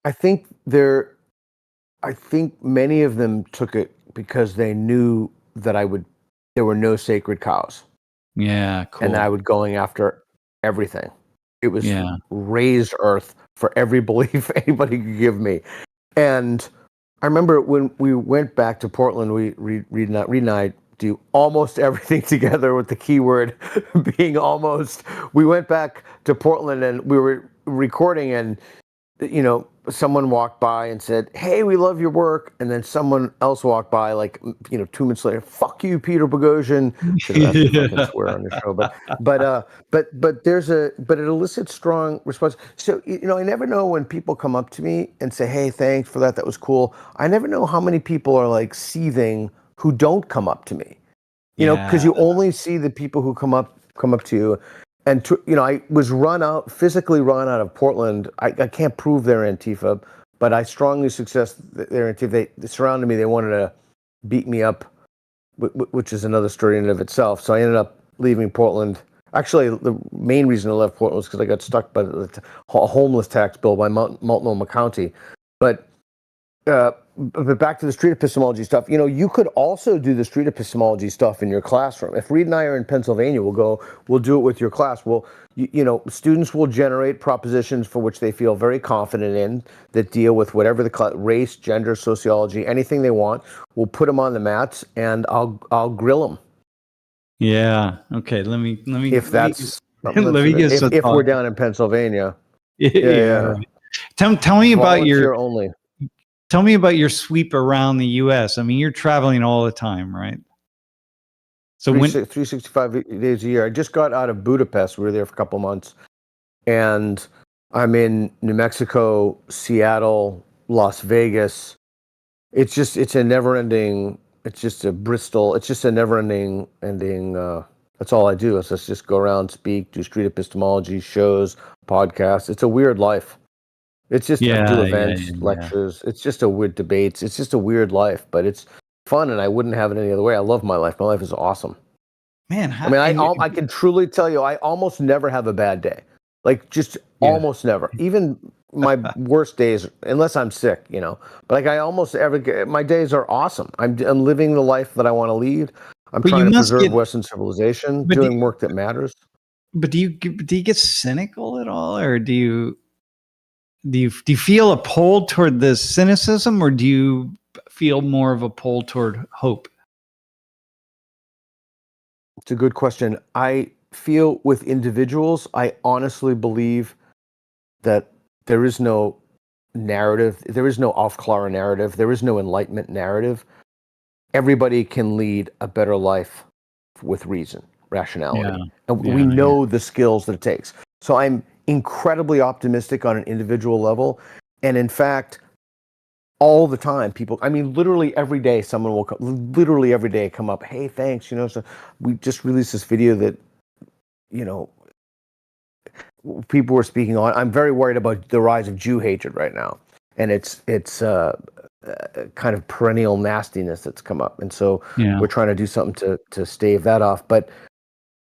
I think many of them took it because they knew that there were no sacred cows. Yeah, cool. And I was going after everything. It was Yeah. raised earth for every belief anybody could give me. And I remember when we went back to Portland, Reed and I do almost everything together, with the keyword being almost. We went back to Portland and we were recording, and someone walked by and said, "Hey, we love your work." And then someone else walked by, like, 2 minutes later, "Fuck you, Peter Boghossian." Should have asked to fucking swear on the show, but it elicits strong response. So, I never know when people come up to me and say, "Hey, thanks for that. That was cool." I never know how many people are, like, seething who don't come up to me. Because you only see the people who come up to you. And I was physically run out of Portland. I can't prove they're Antifa, but I strongly suggest that they're Antifa. They surrounded me. They wanted to beat me up, which is another story in and of itself. So I ended up leaving Portland. Actually, the main reason I left Portland was because I got stuck by the homeless tax bill by Multnomah County. But back to the street epistemology stuff, you could also do the street epistemology stuff in your classroom. If Reed and I are in Pennsylvania, we'll do it with your class. Students will generate propositions for which they feel very confident in, that deal with whatever the race, gender, sociology, anything they want. We'll put them on the mats, and I'll grill them. Yeah. Okay. Let me. If that's if we're down in Pennsylvania. Yeah. Right. Tell me about your only. Tell me about your sweep around the U.S. I mean, you're traveling all the time, right? So 365 days a year. I just got out of Budapest. We were there for a couple months, and I'm in New Mexico, Seattle, Las Vegas. It's a never-ending. It's just a Bristol. It's just a never-ending. That's all I do. Is just go around, speak, do street epistemology shows, podcasts. It's a weird life. It's just I do events, lectures. It's just a weird debates. It's just a weird life, but it's fun, and I wouldn't have it any other way. I love my life. My life is awesome. Man, I can truly tell you, I almost never have a bad day. Like, just almost never. Even my worst days, unless I'm sick, But like, I almost my days are awesome. I'm living the life that I want to lead. I'm trying to preserve Western civilization, doing work that matters. But do you get cynical at all, or do you feel a pull toward the cynicism, or do you feel more of a pull toward hope? It's a good question. I feel with individuals, I honestly believe that there is no narrative. There is no Aufklärung narrative. There is no enlightenment narrative. Everybody can lead a better life with reason, rationality. And we know the skills that it takes. So I'm incredibly optimistic on an individual level. And in fact, all the time, people, literally every day, someone will come up, "Hey, thanks, so we just released this video that, people were speaking on." I'm very worried about the rise of Jew hatred right now. And it's kind of perennial nastiness that's come up, and so Yeah. we're trying to do something to stave that off. But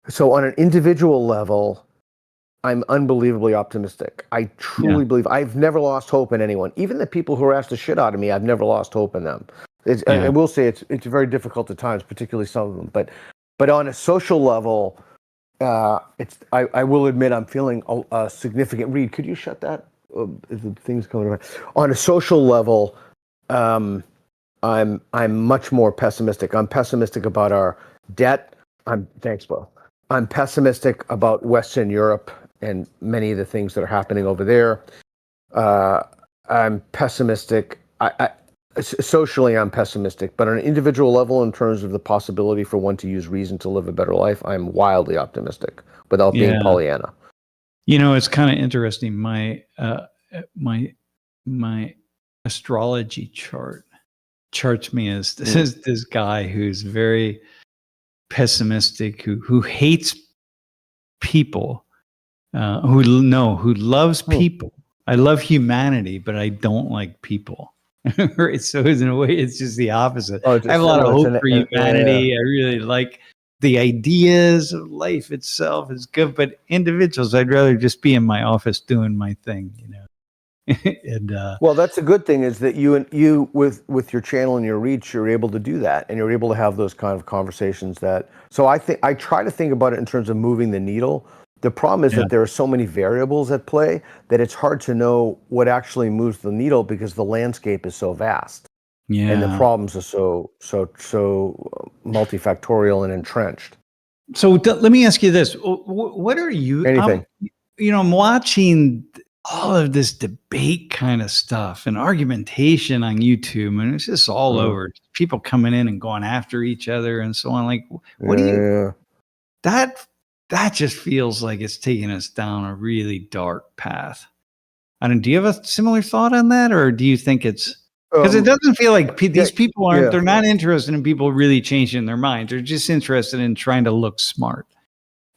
so on an individual level, I'm unbelievably optimistic. I truly believe I've never lost hope in anyone. Even the people who harass the shit out of me, I've never lost hope in them. I will say it's very difficult at times, particularly some of them. But on a social level, I will admit I'm feeling a significant. Reed, could you shut that? The things coming around. On a social level, I'm much more pessimistic. I'm pessimistic about our debt. Thanks, Bo. I'm pessimistic about Western Europe and many of the things that are happening over there. I'm pessimistic. Socially, I'm pessimistic, but on an individual level, in terms of the possibility for one to use reason to live a better life, I'm wildly optimistic without being Pollyanna. You know, it's kind of interesting. My astrology charts me as this guy who's very pessimistic, who hates people, who loves people. I love humanity, but I don't like people. Right? So in a way, it's just the opposite. I have a lot of hope for humanity. I really like the ideas of life itself is good, but individuals, I'd rather just be in my office doing my thing, you know. And well, that's a good thing, is that you with your channel and your reach, you're able to do that, and you're able to have those kind of conversations. So I try to think about it in terms of moving the needle. The problem is that there are so many variables at play that it's hard to know what actually moves the needle, because the landscape is so vast, and the problems are so multifactorial and entrenched. So let me ask you this: what are you? Anything? I'm watching all of this debate kind of stuff and argumentation on YouTube, and it's just all over. People coming in and going after each other and so on. Like, what do you? That just feels like it's taking us down a really dark path. I don't. Do you have a similar thought on that, or do you think it's because it doesn't feel like these people aren't? They're not interested in people really changing their minds. They're just interested in trying to look smart,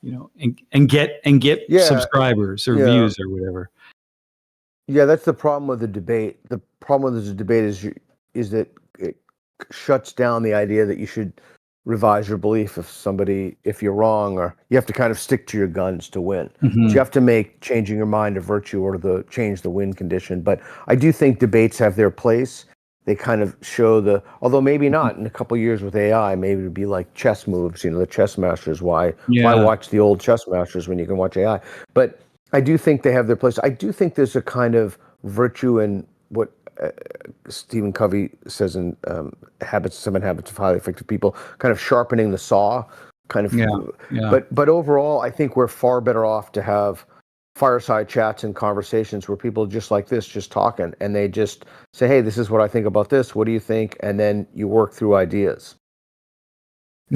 you know, and get subscribers or views or whatever. Yeah, that's the problem with the debate. The problem with the debate is that it shuts down the idea that you should revise your belief if you're wrong, or you have to kind of stick to your guns to win. So you have to make changing your mind a virtue, or change the win condition. But I do think debates have their place. They kind of show although maybe not in a couple of years with AI, maybe it'd be like chess moves, you know, the chess masters. Why watch the old chess masters when you can watch AI? But I do think they have their place. I do think there's a kind virtue in what Stephen Covey says in Seven Habits of Highly Effective People, kind of sharpening the saw, kind of. But overall, I think we're far better off to have fireside chats and conversations where people just like this, just talking, and they just say, "Hey, this is what I think about this. What do you think?" And then you work through ideas.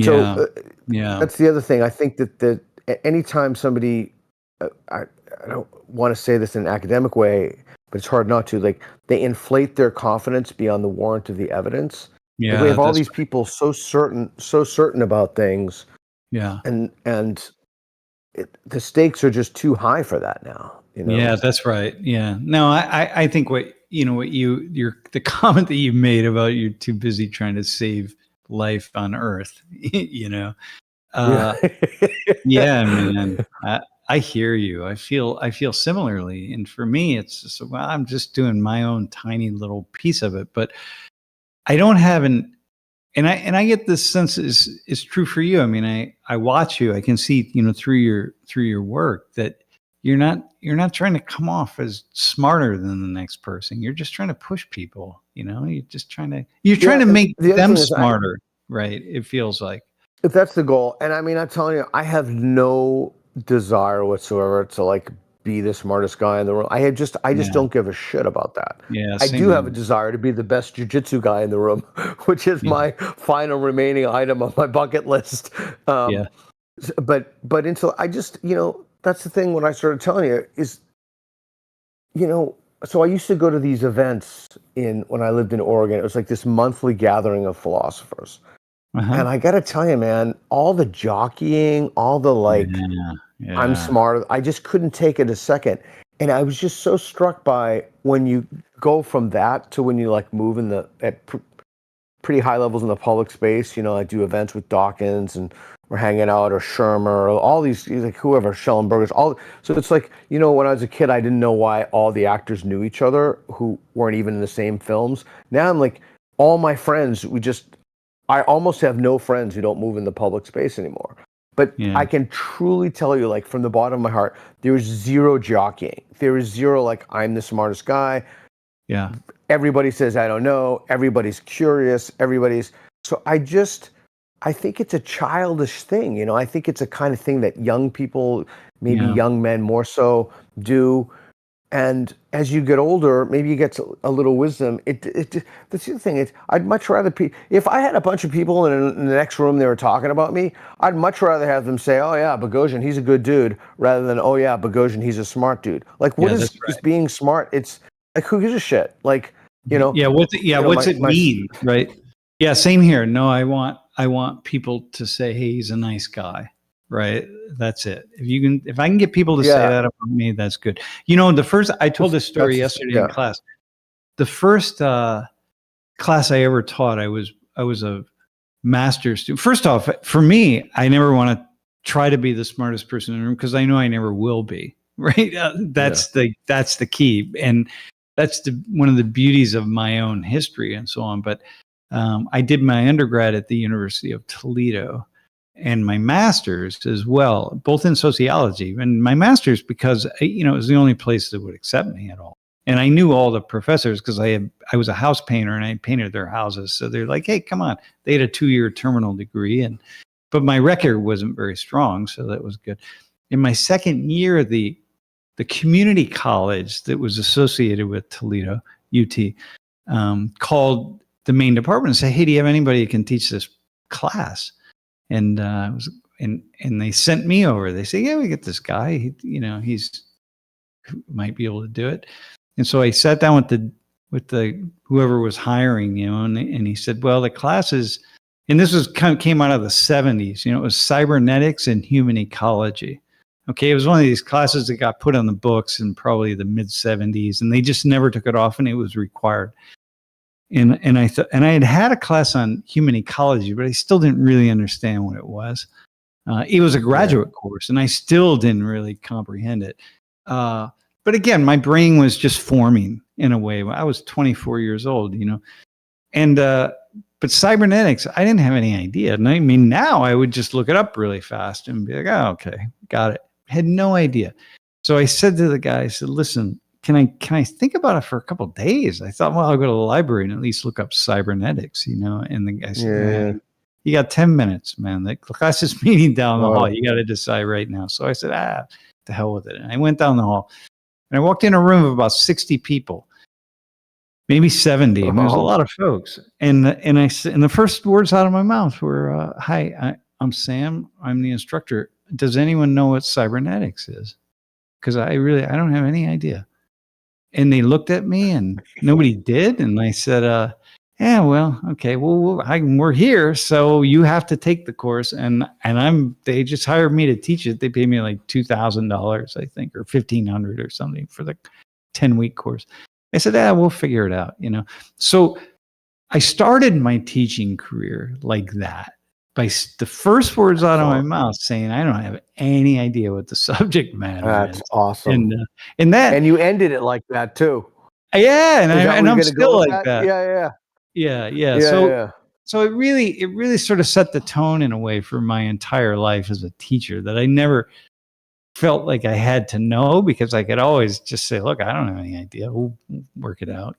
So that's the other thing. I think that anytime somebody, I don't want to say this in an academic way, but it's hard not to, like, they inflate their confidence beyond the warrant of the evidence. We have all these people so certain about things. And the stakes are just too high for that now. You know? Yeah, that's right. Yeah. No, I think the comment that you made about you're too busy trying to save life on Earth, you know. Yeah, man. I hear you. I feel similarly. And for me, it's just, well, I'm just doing my own tiny little piece of it, but I don't have and I get this sense is true for you. I mean, I watch you, I can see, you know, through your work that you're not trying to come off as smarter than the next person. You're just trying to push people, you know, trying to make them smarter, right? It feels like. If that's the goal. And I mean, I'm telling you, I have no desire whatsoever to like be the smartest guy in the room. I just don't give a shit about that. I do have a desire to be the best jiu-jitsu guy in the room, which is my final remaining item on my bucket list. But until I just, you know, that's the thing when I started telling you is, you know, so I used to go to these events when I lived in Oregon. It was like this monthly gathering of philosophers. And I got to tell you, man, all the jockeying, all the like, I'm smart. I just couldn't take it a second. And I was just so struck by when you go from that to when you like move in pretty high levels in the public space. I do events with Dawkins and we're hanging out, or Shermer, or all these, like whoever, Schellenbergers, all. So it's like, when I was a kid, I didn't know why all the actors knew each other who weren't even in the same films. Now I'm like, all my friends, I almost have no friends who don't move in the public space anymore. But I can truly tell you, like, from the bottom of my heart, there was zero jockeying. There was zero, like, I'm the smartest guy. Yeah. Everybody says, I don't know. Everybody's curious. So I think it's a childish thing. I think it's a kind of thing that young people, maybe young men more so, do. And as you get older, maybe you get a little wisdom. That's the other thing. I'd much rather if I had a bunch of people in the next room, they were talking about me, I'd much rather have them say, "Oh yeah, Boghossian, he's a good dude," rather than, "Oh yeah, Boghossian, he's a smart dude." Like, what is being smart? It's like, who gives a shit? Like, Yeah. What's it mean, right? Yeah. Same here. No, I want people to say, "Hey, he's a nice guy." Right. That's it. If I can get people to say that about me, that's good. I told this story yesterday in class. The first class I ever taught, I was a master's student. First off, for me, I never want to try to be the smartest person in the room because I know I never will be. Right. That's the key. And that's one of the beauties of my own history and so on. But I did my undergrad at the University of Toledo, and my master's as well, both in sociology. And my master's because, it was the only place that would accept me at all. And I knew all the professors because I was a house painter and I painted their houses. So they're like, hey, come on. They had a 2-year terminal degree. But my record wasn't very strong, so that was good. In my second year, the community college that was associated with Toledo, UT, called the main department and said, hey, do you have anybody who can teach this class? And and they sent me over. They say, yeah, we get this guy. He might be able to do it. And so I sat down with the whoever was hiring, and he said, well, the classes, and this was came out of the 70s. It was cybernetics and human ecology. Okay, it was one of these classes that got put on the books in probably the mid 70s, and they just never took it off, and it was required. And I had a class on human ecology, but I still didn't really understand what it was. It was a graduate course, and I still didn't really comprehend it. But again, my brain was just forming in a way. I was 24 years old, and but cybernetics, I didn't have any idea. And I mean, now I would just look it up really fast and be like, oh, okay, got it. Had no idea. So I said to the guy, I said, listen, can I think about it for a couple of days? I thought, well, I'll go to the library and at least look up cybernetics, And the guy said, man, you got 10 minutes, man. The class is meeting down the hall. You got to decide right now. So I said, to hell with it. And I went down the hall and I walked in a room of about 60 people, maybe 70. And there's a lot of folks. And the first words out of my mouth were, hi, I'm Sam. I'm the instructor. Does anyone know what cybernetics is? Because I don't have any idea. And they looked at me and nobody did. And I said, yeah, well, okay, well, we're here. So you have to take the course. And they just hired me to teach it. They paid me like $2,000, I think, or $1,500 or something for the 10-week course. I said, we'll figure it out, So I started my teaching career like that, by the first words out of my mouth saying, I don't have any idea what the subject matter is. That's awesome. And you ended it like that too. Yeah. And I'm still like that. Yeah. So it really sort of set the tone in a way for my entire life as a teacher, that I never felt like I had to know, because I could always just say, look, I don't have any idea. We'll work it out,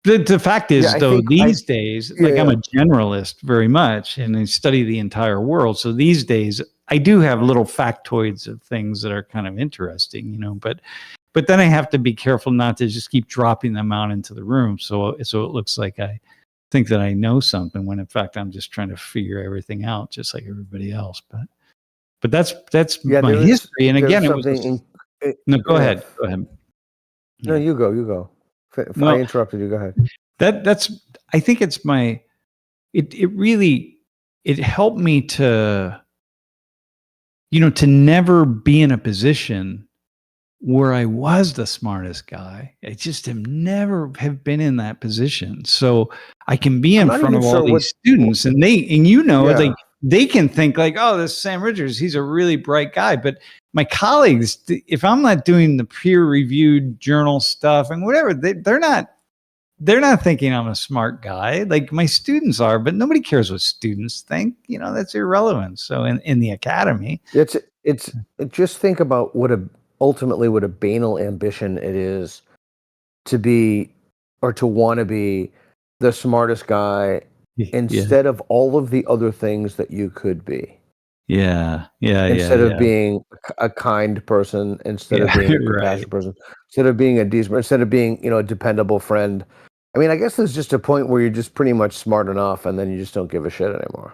The fact is, these days, I'm a generalist very much, and I study the entire world. So these days, I do have little factoids of things that are kind of interesting, But then I have to be careful not to just keep dropping them out into the room, so it looks like I think that I know something, when in fact I'm just trying to figure everything out, just like everybody else. But that's my history. And again, it was no. Go ahead. No, you go. If I interrupted you, go ahead. That's I think it's it helped me to to never be in a position where I was the smartest guy. I just never have been in that position. So I can be in front of all these students, and like they can think like, oh, this Sam Richards, he's a really bright guy. But my colleagues, if I'm not doing the peer-reviewed journal stuff and whatever, they're not thinking I'm a smart guy. Like my students are, but nobody cares what students think. That's irrelevant. So in the academy, it's just think about ultimately what a banal ambition it is to be, or to want to be, the smartest guy instead of all of the other things that you could be. Instead of being a kind person, instead of being a compassionate person, instead of being a decent, instead of being, a dependable friend. I mean, I guess there's just a point where you're just pretty much smart enough, and then you just don't give a shit anymore.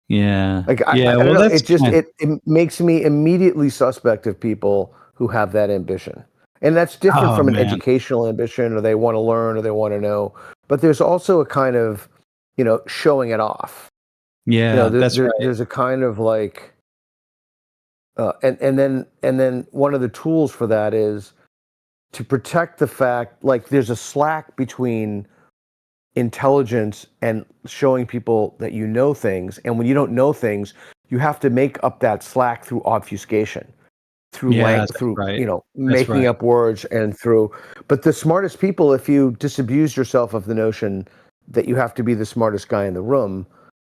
Yeah. Like I don't know. It makes me immediately suspect of people who have that ambition. And that's different from an educational ambition, or they want to learn, or they want to know. But there's also a kind of, showing it off. Yeah, that's right. There's a kind of like, and then one of the tools for that is to protect the fact, like there's a slack between intelligence and showing people that you know things. And when you don't know things, you have to make up that slack through obfuscation, through making up words but the smartest people, if you disabuse yourself of the notion that you have to be the smartest guy in the room,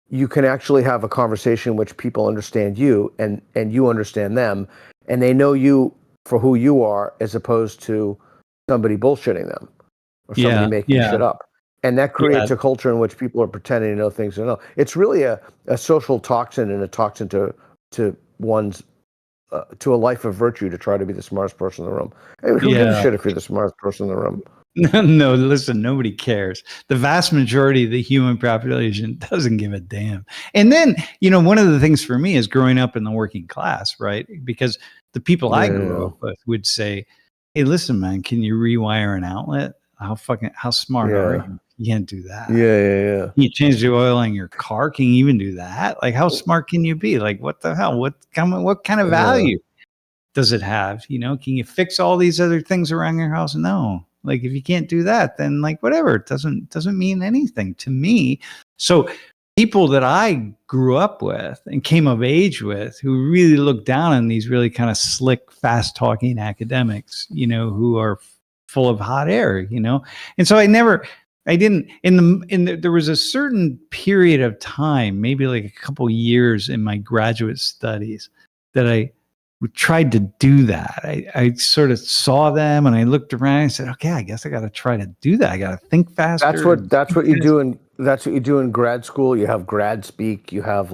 you can actually have a conversation in which people understand you and you understand them, and they know you for who you are, as opposed to somebody bullshitting them or somebody making shit up. And that creates a culture in which people are pretending to know things they know. It's really a social toxin, and a toxin to one's to a life of virtue, to try to be the smartest person in the room. Hey, who gives a shit if you're the smartest person in the room? No, listen, nobody cares. The vast majority of the human population doesn't give a damn. And then, one of the things for me is growing up in the working class, right? Because the people I grew up with would say, hey, listen, man, can you rewire an outlet? How smart are you? You can't do that. Yeah. You change the oil in your car. Can you even do that? Like, how smart can you be? Like, what the hell? What kind of value does it have? Can you fix all these other things around your house? No. Like, if you can't do that, then like whatever, it doesn't mean anything to me. So people that I grew up with and came of age with, who really looked down on these really kind of slick, fast talking academics, who are full of hot air, and so there was a certain period of time, maybe like a couple years in my graduate studies, that I tried to do that. I sort of saw them, and I looked around and said, okay, I guess I got to try to do that. I got to think faster. That's what you do in grad school. You have grad speak. You have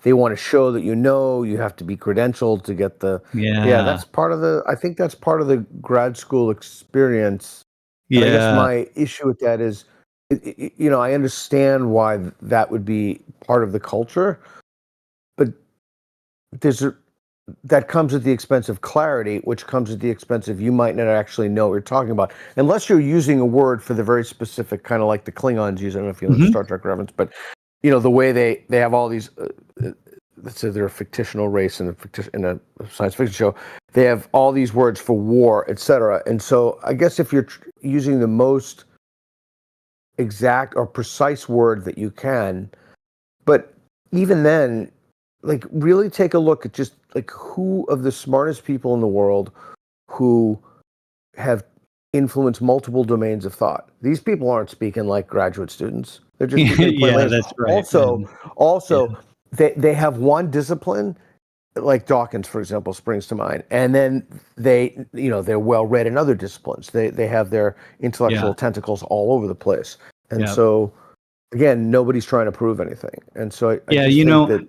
they want to show that you have to be credentialed to get the that's part of I think that's part of the grad school experience. And I guess my issue with that is, I understand why that would be part of the culture, but that comes at the expense of clarity, which comes at the expense of you might not actually know what you're talking about, unless you're using a word for the very specific, kind of like the Klingons use. I don't know if you know the Star Trek reference, but the way they have all these, let's say they're a fictional race in a science fiction show, they have all these words for war, etc. And so I guess if you're using the most exact or precise word that you can, but even then, like, really take a look at just like who of the smartest people in the world who have influenced multiple domains of thought. These people aren't speaking like graduate students. They're just speaking plain language. That's right. Also, they have one discipline, like Dawkins, for example, springs to mind, and then they're well read in other disciplines. They have their intellectual tentacles all over the place, and so again, nobody's trying to prove anything. And so I think that.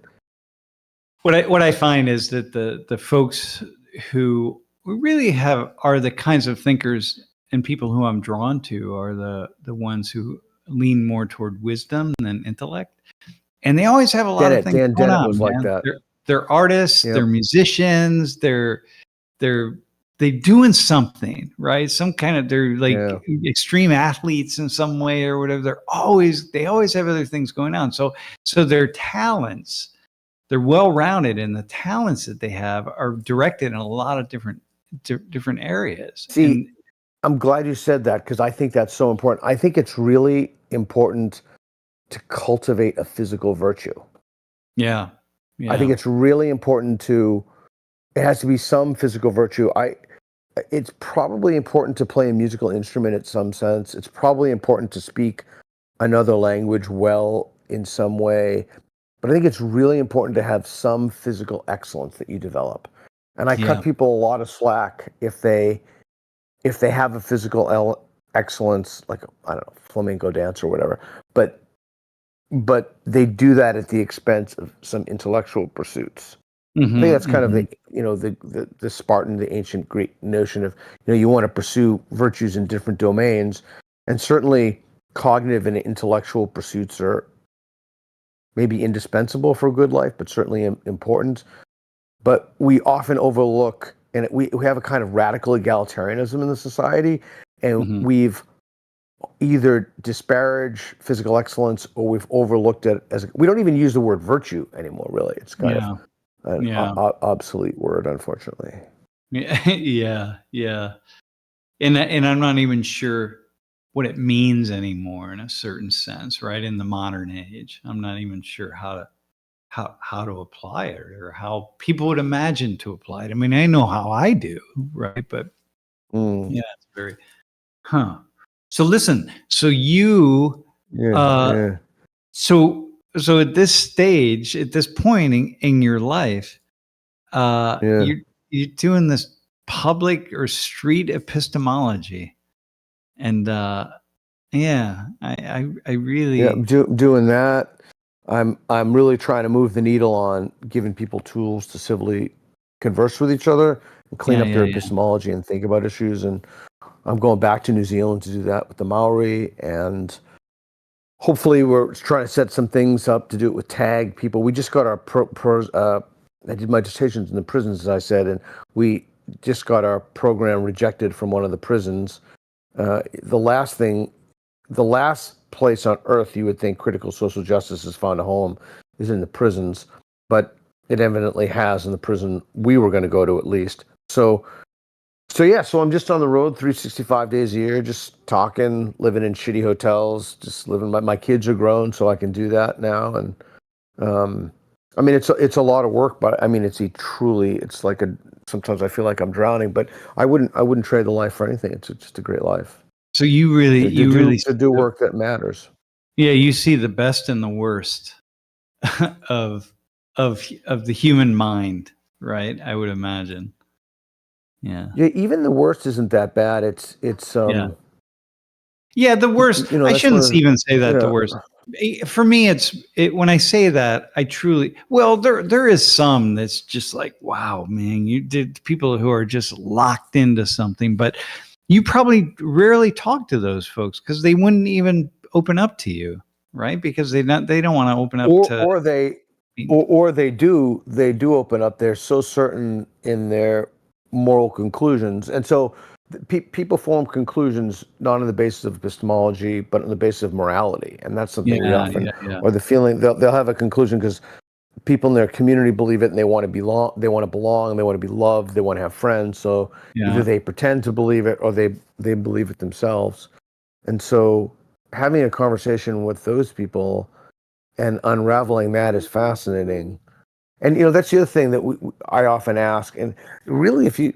What I find is that the folks who really are the kinds of thinkers and people who I'm drawn to are the ones who lean more toward wisdom than intellect, and they always have a lot of things Dan going on. Was like that. They're artists, they're musicians, they're doing something, right? Some kind of, they're like extreme athletes in some way or whatever. They always have other things going on. So their talents. They're well-rounded, and the talents that they have are directed in a lot of different different areas. See, I'm glad you said that, because I think that's so important. I think it's really important to cultivate a physical virtue. Yeah. I think it's really important it has to be some physical virtue. It's probably important to play a musical instrument in some sense. It's probably important to speak another language well in some way. But I think it's really important to have some physical excellence that you develop. And I cut people a lot of slack if they have a physical excellence, like, I don't know, flamenco dance or whatever, but they do that at the expense of some intellectual pursuits. I think that's kind of the Spartan, the ancient Greek notion of, you want to pursue virtues in different domains, and certainly cognitive and intellectual pursuits are maybe indispensable for a good life, but certainly important. But we often overlook, and we have a kind of radical egalitarianism in the society, and we've either disparaged physical excellence, or we've overlooked it as we don't even use the word virtue anymore. Really, it's kind of an obsolete word, unfortunately. Yeah. And I'm not even sure what it means anymore in a certain sense, right? In the modern age, I'm not even sure how to apply it, or how people would imagine to apply it. I mean, I know how I do, right? But it's very, So listen, so you, so at this stage, at this point in your life, you're doing this public or street epistemology, and I really doing that. I'm really trying to move the needle on giving people tools to civilly converse with each other and clean up their epistemology and think about issues. And I'm going back to New Zealand to do that with the Maori, and hopefully we're trying to set some things up to do it with TAG people. We just got our I did my dissertations in the prisons, as I said, and we just got our program rejected from one of the prisons. The last place on earth you would think critical social justice has found a home is in the prisons, but it evidently has in the prison we were going to go to, at least. So I'm just on the road 365 days a year, just talking, living in shitty hotels, just living. My kids are grown, so I can do that now. And I mean, it's a lot of work, but I mean, it's like sometimes I feel like I'm drowning, but I wouldn't trade the life for anything. It's just a great life. So you really do work that matters. Yeah, you see the best and the worst of the human mind, right? I would imagine. Yeah. Even the worst isn't that bad. It's the worst. I shouldn't even say that the worst. For me, when I say that, I truly, there is some that's just like, wow, man, you did, people who are just locked into something, but you probably rarely talk to those folks because they wouldn't even open up to you, right? Because they don't want to open up or they do open up. They're so certain in their moral conclusions, and so people form conclusions not on the basis of epistemology, but on the basis of morality, and that's something we often, or the feeling they'll have a conclusion because people in their community believe it, and they want to belong, they want to be loved, they want to have friends. So either they pretend to believe it, or they believe it themselves. And so having a conversation with those people and unraveling that is fascinating. And that's the other thing that I often ask. And really, if you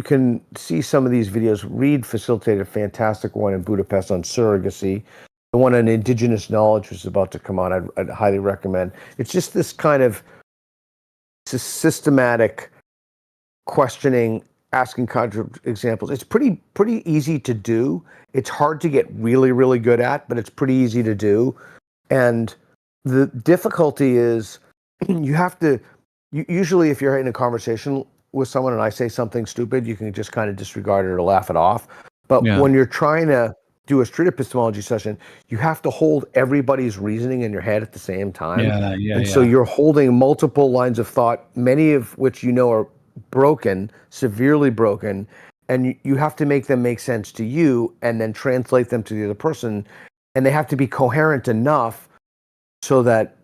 can see some of these videos, Reed facilitated a fantastic one in Budapest on surrogacy. The one on indigenous knowledge was about to come on. I'd highly recommend. It's just this kind of systematic questioning, asking examples. It's pretty easy to do. It's hard to get really, really good at, but it's pretty easy to do. And the difficulty is you have to, usually if you're in a conversation with someone and I say something stupid, you can just kind of disregard it or laugh it off. But when you're trying to do a street epistemology session, you have to hold everybody's reasoning in your head at the same time. So you're holding multiple lines of thought, many of which are broken, severely broken, and you have to make them make sense to you and then translate them to the other person. And they have to be coherent enough so that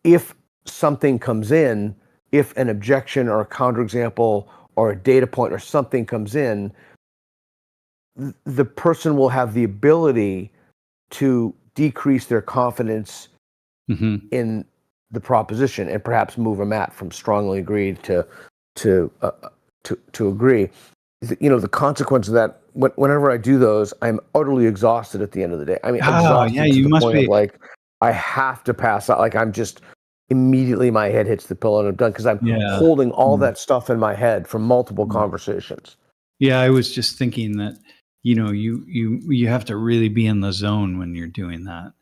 if something comes in, if an objection or a counterexample or a data point or something comes in, the person will have the ability to decrease their confidence in the proposition and perhaps move a mat from strongly agreed to agree. The consequence of that, whenever I do those, I'm utterly exhausted at the end of the day. I mean, exhausted to the point of like, I have to pass out. Like, I'm just immediately, my head hits the pillow and I'm done, because I'm holding all that stuff in my head from multiple conversations. Yeah, I was just thinking that, you have to really be in the zone when you're doing that.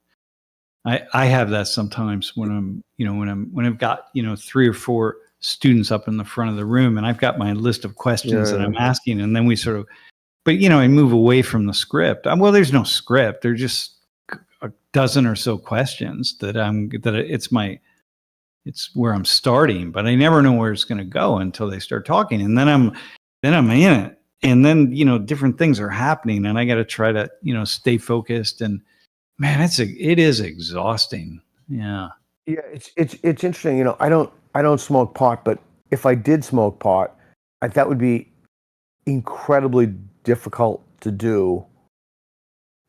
I have that sometimes when when I've got, 3 or 4 students up in the front of the room, and I've got my list of questions that I'm asking, and then we sort of, but I move away from the script. Well, there's no script. There's just a dozen or so questions that it's where I'm starting, but I never know where it's going to go until they start talking, and then I'm in it, and then different things are happening, and I got to try to stay focused, and man, it is exhausting. Yeah. Yeah, it's interesting. I don't smoke pot, but if I did smoke pot, that would be incredibly difficult to do.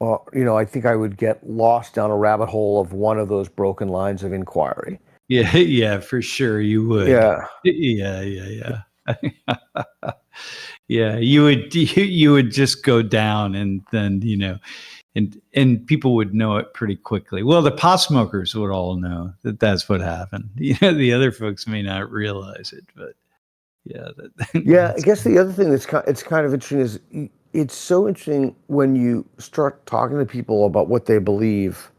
I think I would get lost down a rabbit hole of one of those broken lines of inquiry. Yeah, for sure you would. Yeah. Yeah, you would just go down, and then and people would know it pretty quickly. Well, the pot smokers would all know that that's what happened. The other folks may not realize it, but yeah. Yeah, I guess the other thing it's kind of interesting is, it's so interesting when you start talking to people about what they believe,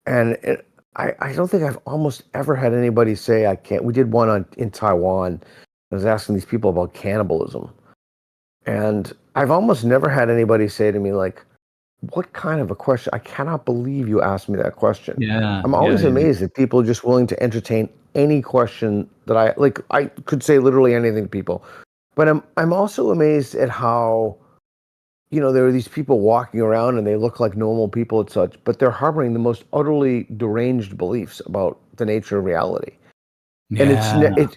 and I don't think I've almost ever had anybody say I can't. We did one in Taiwan. I was asking these people about cannibalism, and I've almost never had anybody say to me, like, what kind of a question? I cannot believe you asked me that question. Yeah, I'm always amazed that people are just willing to entertain any question that I like. I could say literally anything to people, but I'm also amazed at how, there are these people walking around and they look like normal people and such, but they're harboring the most utterly deranged beliefs about the nature of reality. And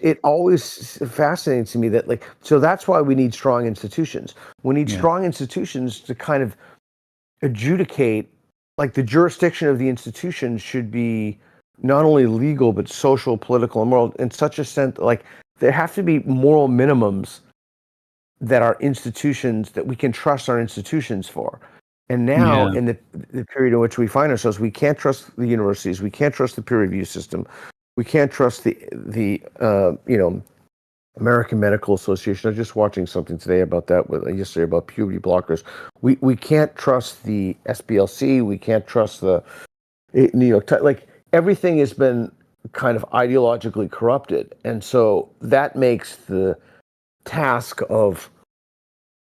it always fascinates me that, like, so that's why we need strong institutions. We need strong institutions to kind of adjudicate, like, the jurisdiction of the institution should be not only legal but social, political, and moral, in such a sense, like, there have to be moral minimums that our institutions, that we can trust our institutions for. And now, in the period in which we find ourselves, we can't trust the universities, we can't trust the peer review system, we can't trust the American Medical Association. I was just watching something today about that yesterday about puberty blockers. We can't trust the SBLC. We can't trust the New York Times. Like, everything has been kind of ideologically corrupted, and so that makes the task of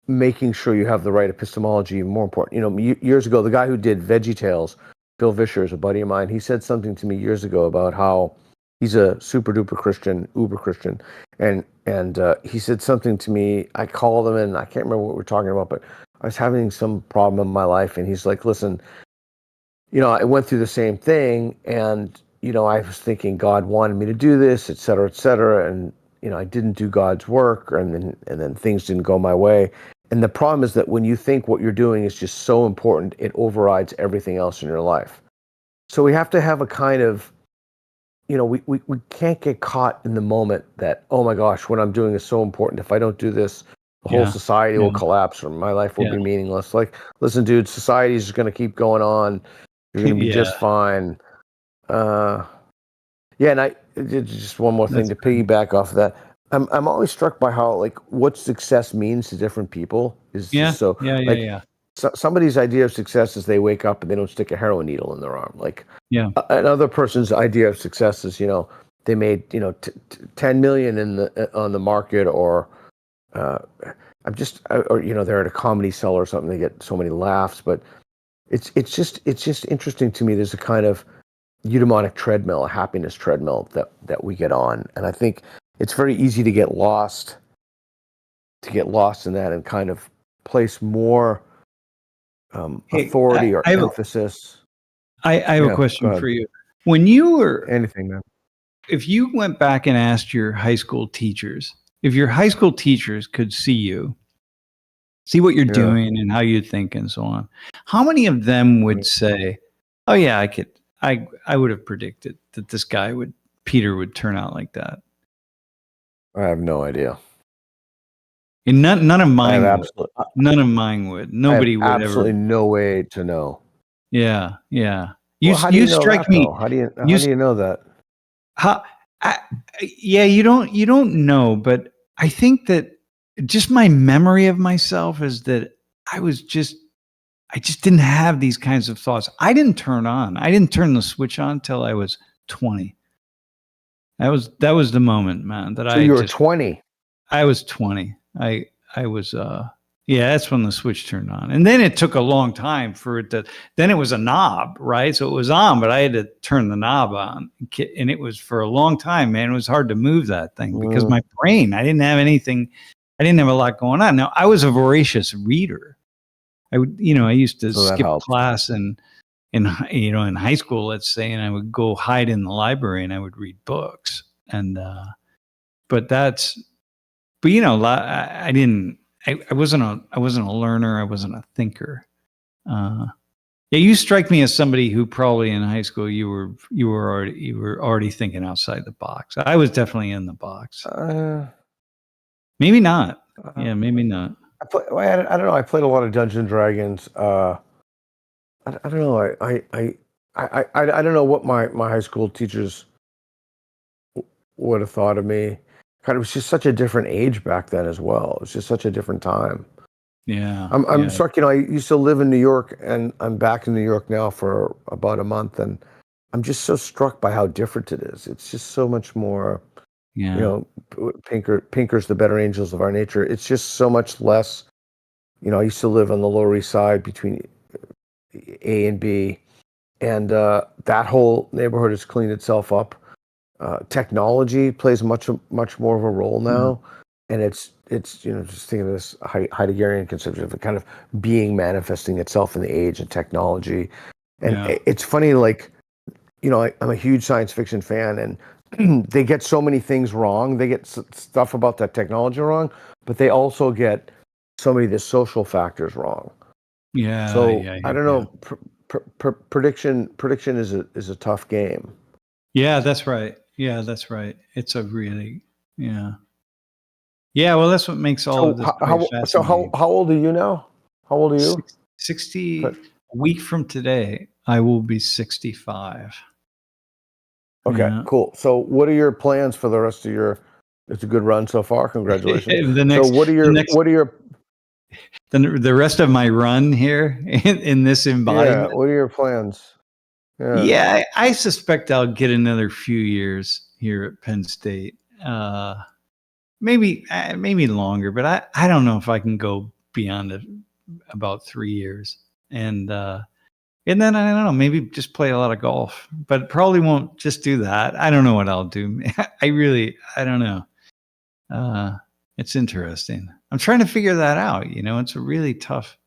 making sure you have the right epistemology more important. Years ago, the guy who did VeggieTales, Bill Vischer, is a buddy of mine. He said something to me years ago about how he's a super duper Christian, uber Christian, and he said something to me. I called him, and I can't remember what we're talking about, but I was having some problem in my life, and he's like, "Listen, I went through the same thing, and I was thinking God wanted me to do this, et cetera, and I didn't do God's work, and then things didn't go my way. And the problem is that when you think what you're doing is just so important, it overrides everything else in your life. So we have to have a kind of, we can't get caught in the moment that, oh my gosh, what I'm doing is so important. If I don't do this, the whole society will collapse, or my life will be meaningless. Like, listen, dude, society is going to keep going on. You're going to be just fine. And just one more thing to piggyback off of that. I'm always struck by how, like, what success means to different people is somebody's idea of success is they wake up and they don't stick a heroin needle in their arm. Like, another person's idea of success is, they made 10 million on the market, or they're at a comedy cellar or something. They get so many laughs, but it's just interesting to me. There's a kind of eudaimonic treadmill, a happiness treadmill that we get on, and I think it's very easy to get lost in that and kind of place more authority or emphasis. I have a question for you. When you were anything, man, if you went back and asked your high school teachers, if your high school teachers could see what you're Yeah. doing and how you think and so on, how many of them would say, "Oh yeah, I would have predicted that this guy Peter would turn out like that"? I have no idea. And none of mine would. absolutely, None of mine would. Nobody would absolutely ever. no way to know. Yeah, yeah. Well, how do you know strike that, me. though? How do you know that? Yeah, you don't know, but I think that just my memory of myself is that I just didn't have these kinds of thoughts. I didn't turn the switch on till I was 20. That was the moment, man, that So you were 20. I was 20. I was yeah, that's when the switch turned on. And then it took a long time for it to, then it was a knob, right? So it was on, but I had to turn the knob on. And it was for a long time, man. It was hard to move that thing because my brain, I didn't have a lot going on. Now, I was a voracious reader. I used to skip class in high school, let's say, and I would go hide in the library and I would read books. And, I wasn't a learner. I wasn't a thinker. Yeah, you strike me as somebody who probably in high school you were already thinking outside the box. I was definitely in the box. Maybe not. Yeah, maybe not. I don't know. I played a lot of Dungeons and Dragons. I don't know. I don't know what my high school teachers would have thought of me. God, it was just such a different age back then as well. It was just such a different time. Yeah. I'm struck, I used to live in New York and I'm back in New York now for about a month, and I'm just so struck by how different it is. It's just so much more, Pinker's the better angels of our nature. It's just so much less, I used to live on the Lower East Side between A and B, and that whole neighborhood has cleaned itself up. Technology plays much more of a role now, and it's just thinking of this Heideggerian conception of it kind of being manifesting itself in the age of technology. And it's funny, like, I'm a huge science fiction fan, and they get so many things wrong. They get stuff about that technology wrong, but they also get so many of the social factors wrong. Yeah. So I don't know. Prediction is a tough game. Yeah, that's right. Yeah, that's right. It's a really, yeah. Well, that's what makes all of this fascinating. So how old are you now? How old are you? 60. A week from today, I will be 65. Okay, cool. So what are your plans for the rest of your? It's a good run so far. Congratulations. The rest of my run here in this embodiment? Yeah. What are your plans? Yeah, I suspect I'll get another few years here at Penn State. Maybe longer, but I don't know if I can go beyond about 3 years. And then I don't know, maybe just play a lot of golf, but probably won't just do that. I don't know what I'll do. I don't know. It's interesting. I'm trying to figure that out. It's a really tough.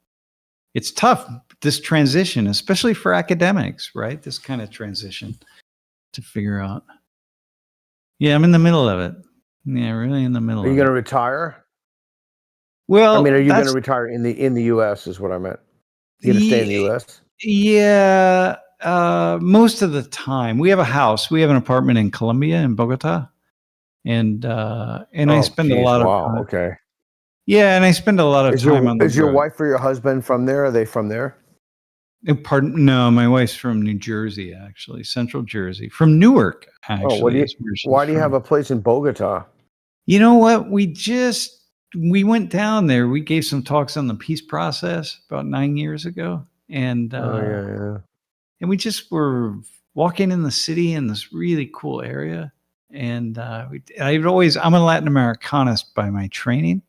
It's tough, this transition, especially for academics, right? This kind of transition to figure out. Yeah, I'm in the middle of it. Yeah, really in the middle of it. Are you going to retire? Well, are you going to retire in the U.S. is what I meant. You going to stay in the U.S.? Yeah, most of the time. We have a house. We have an apartment in Colombia, in Bogotá. And I spend a lot of time. Okay. Yeah, and I spend a lot of time on the road. Is your wife or your husband from there? Are they from there? Pardon? No, my wife's from New Jersey, actually, Central Jersey, from Newark, actually. Why do you have a place in Bogotá? You know what? We went down there. We gave some talks on the peace process about 9 years ago, and and we just were walking in the city in this really cool area. And I'm a Latin Americanist by my training.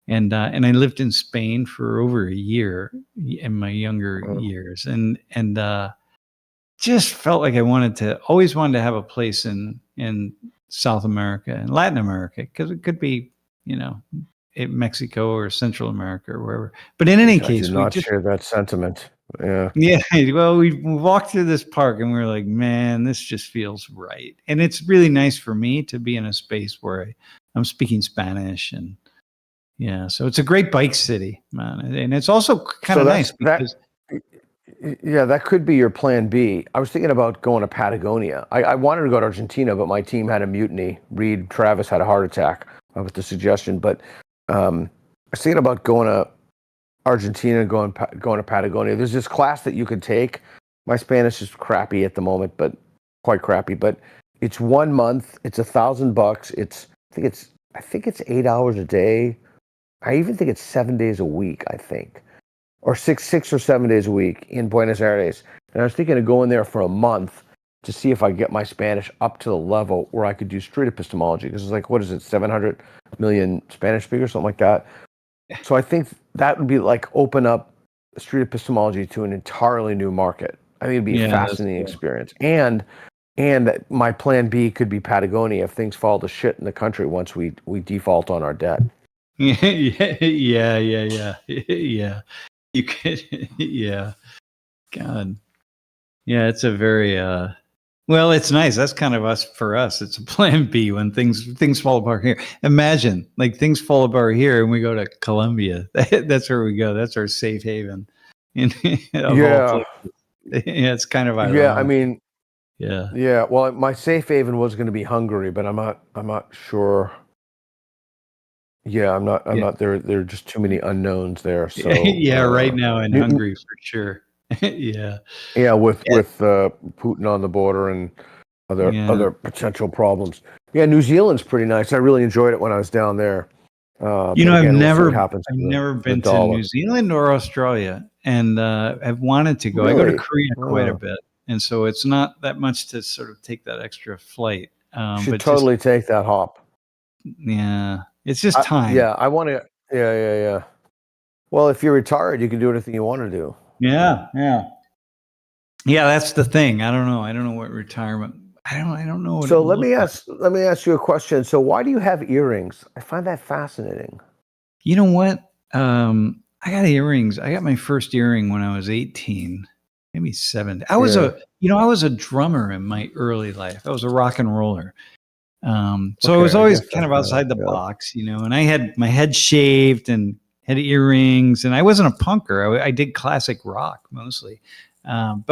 And I lived in Spain for over a year in my younger years, and just felt like I always wanted to have a place in South America and Latin America, because it could be, in Mexico or Central America or wherever. But in any case, I do not share that sentiment. Yeah. Well, we walked through this park and we were like, man, this just feels right. And it's really nice for me to be in a space where I'm speaking Spanish, and so it's a great bike city, man. And it's also kind of nice because that could be your plan B. I was thinking about going to Patagonia. I wanted to go to Argentina, but my team had a mutiny. Reed Travis had a heart attack with the suggestion. But I was thinking about going to Argentina, going to Patagonia. There's this class that you could take. My Spanish is crappy at the moment, but quite crappy. But it's 1 month. It's $1,000. I think it's 8 hours a day. I even think it's 7 days a week. I think, or six or 7 days a week in Buenos Aires. And I was thinking of going there for a month to see if I get my Spanish up to the level where I could do street epistemology. Because it's like, what is it, 700 million Spanish speakers, something like that. So I think that would be like open up street epistemology to an entirely new market. I think it'd be a fascinating experience. And my plan B could be Patagonia if things fall to shit in the country once we default on our debt. Yeah. You could, God. Yeah, it's a very well, it's nice. That's kind of for us. It's a plan B when things fall apart here. Imagine like things fall apart here and we go to Colombia. That's where we go. That's our safe haven. It's kind of ironic. Yeah, I mean, yeah. Well, my safe haven was going to be Hungary, but I'm not sure. Yeah, I'm not there. There are just too many unknowns there. So right now in Hungary for sure. Yeah, with Putin on the border and other potential problems. Yeah, New Zealand's pretty nice. I really enjoyed it when I was down there. I've never been to New Zealand or Australia, and I've wanted to go. Really? I go to Korea quite a bit, and so it's not that much to sort of take that extra flight. Should totally take that hop. Yeah, it's just time. I want to. Yeah. Well, if you're retired, you can do anything you want to do. Yeah. That's the thing. I don't know what retirement. I don't know. So let me ask you a question. So why do you have earrings? I find that fascinating. You know what? I got earrings. I got my first earring when I was 18, maybe 17. I was a drummer in my early life. I was a rock and roller. So I was always kind of outside the box, and I had my head shaved and had earrings, and I wasn't a punker. I did classic rock mostly. Then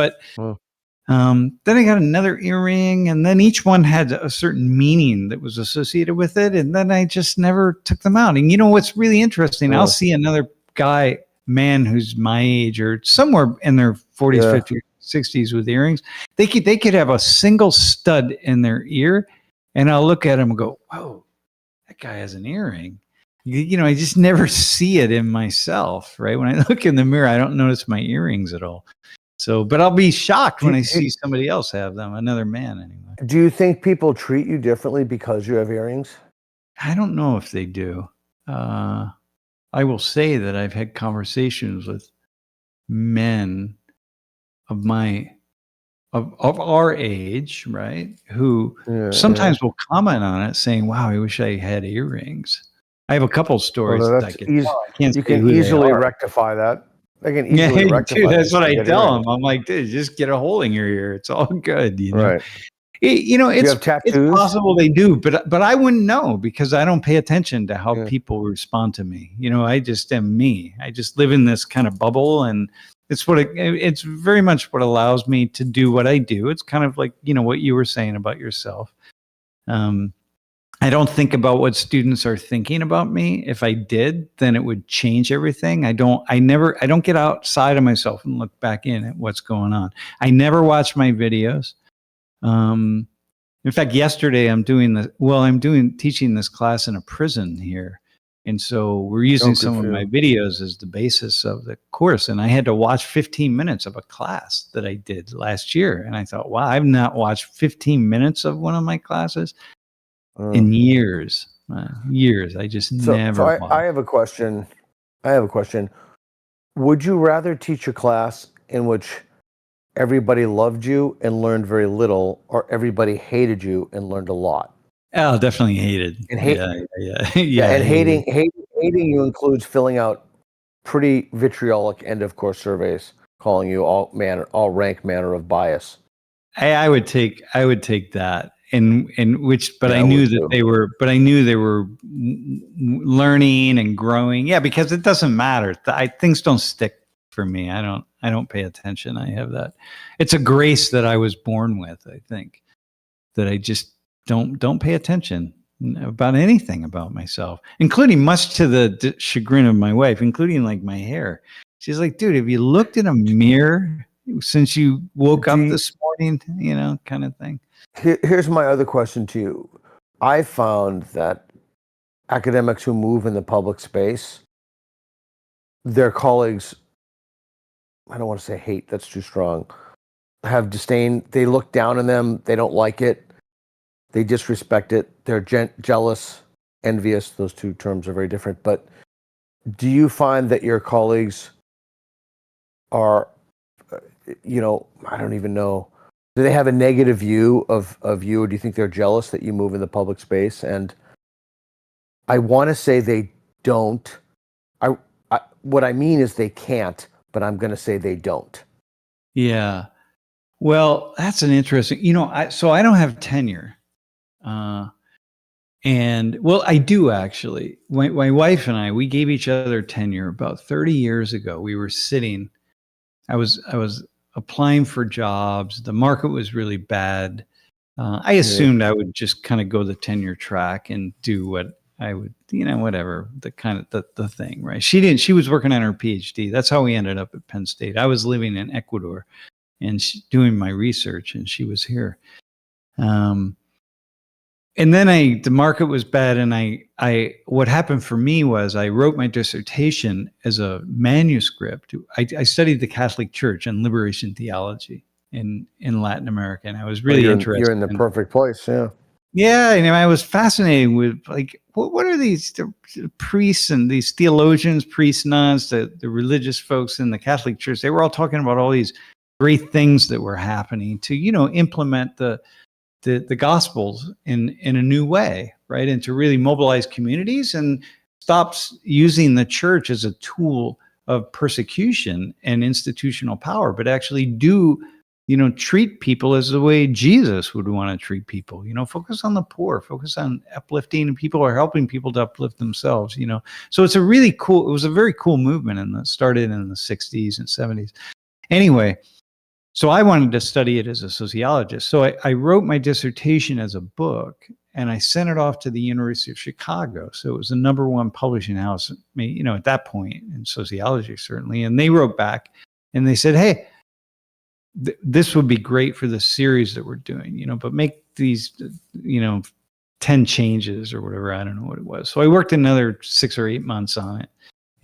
I got another earring, and then each one had a certain meaning that was associated with it. And then I just never took them out. And what's really interesting, I'll see another man who's my age or somewhere in their 40s, 50s, 60s with earrings. They could have a single stud in their ear, and I'll look at them and go, whoa, that guy has an earring. I just never see it in myself, right? When I look in the mirror, I don't notice my earrings at all. So, but I'll be shocked when I see somebody else have them, another man anyway. Do you think people treat you differently because you have earrings? I don't know if they do. I will say that I've had conversations with men of our age, right? Who sometimes will comment on it saying, wow, I wish I had earrings. I have a couple stories that I can't you can easily rectify that. They can easily rectify dude, that's what I tell them. I'm like, dude, just get a hole in your ear. It's all good, Right. You have tattoos? It's possible they do, but I wouldn't know because I don't pay attention to how people respond to me. I just am me. I just live in this kind of bubble, and it's it's very much what allows me to do what I do. It's kind of like, what you were saying about yourself. I don't think about what students are thinking about me. If I did, then it would change everything. I don't get outside of myself and look back in at what's going on. I never watch my videos. In fact, yesterday I'm teaching this class in a prison here. And so we're using some of my videos as the basis of the course. And I had to watch 15 minutes of a class that I did last year. And I thought, wow, I've not watched 15 minutes of one of my classes in years. I just never. So I have a question. Would you rather teach a class in which everybody loved you and learned very little, or everybody hated you and learned a lot? Oh, definitely hated. And and hating you includes filling out pretty vitriolic end of course surveys calling you all rank manner of bias. I would take that, and which, but Yeah, I knew that they were, learning and growing. Yeah, because it doesn't matter. Things don't stick for me. I don't pay attention. I have that. It's a grace that I was born with. I think that I just don't pay attention about anything about myself, including, much to the chagrin of my wife, including like my hair. She's like, dude, have you looked in a mirror since you woke up this morning? You know, kind of thing. Here's my other question to you. I found that academics who move in the public space, their colleagues, I don't want to say hate, that's too strong, have disdain. They look down on them. They don't like it. They disrespect it. They're jealous, envious. Those two terms are very different. But do you find that your colleagues are, I don't even know, do they have a negative view of you, or do you think they're jealous that you move in the public space? And I want to say they don't. What I mean is they can't, but I'm going to say they don't. Yeah. Well, that's an interesting, so I don't have tenure. And well, I do actually. My wife and I, we gave each other tenure about 30 years ago. We were sitting, I was applying for jobs. The market was really bad. I assumed I would just kind of go the tenure track and do what I would, whatever, the kind of the thing, right? She was working on her PhD. That's how we ended up at Penn State. I was living in Ecuador and doing my research, and she was here. And then the market was bad, and what happened for me was I wrote my dissertation as a manuscript. I studied the Catholic Church and liberation theology in Latin America, and I was really interested. You're in the perfect place, yeah. Yeah, I was fascinated with, like, what are these priests and these theologians, priests, nuns, the religious folks in the Catholic Church? They were all talking about all these great things that were happening to, implement the Gospels in a new way, right? And to really mobilize communities and stop using the church as a tool of persecution and institutional power, but actually treat people as the way Jesus would want to treat people. Focus on the poor, focus on uplifting people or helping people to uplift themselves. So it was a very cool movement, and that started in the 60s and 70s. Anyway, so I wanted to study it as a sociologist. So I wrote my dissertation as a book, and I sent it off to the University of Chicago. So it was the #1 publishing house, at that point in sociology, certainly. And they wrote back and they said, hey, this would be great for the series that we're doing, but make these, 10 changes or whatever. I don't know what it was. So I worked another 6 or 8 months on it,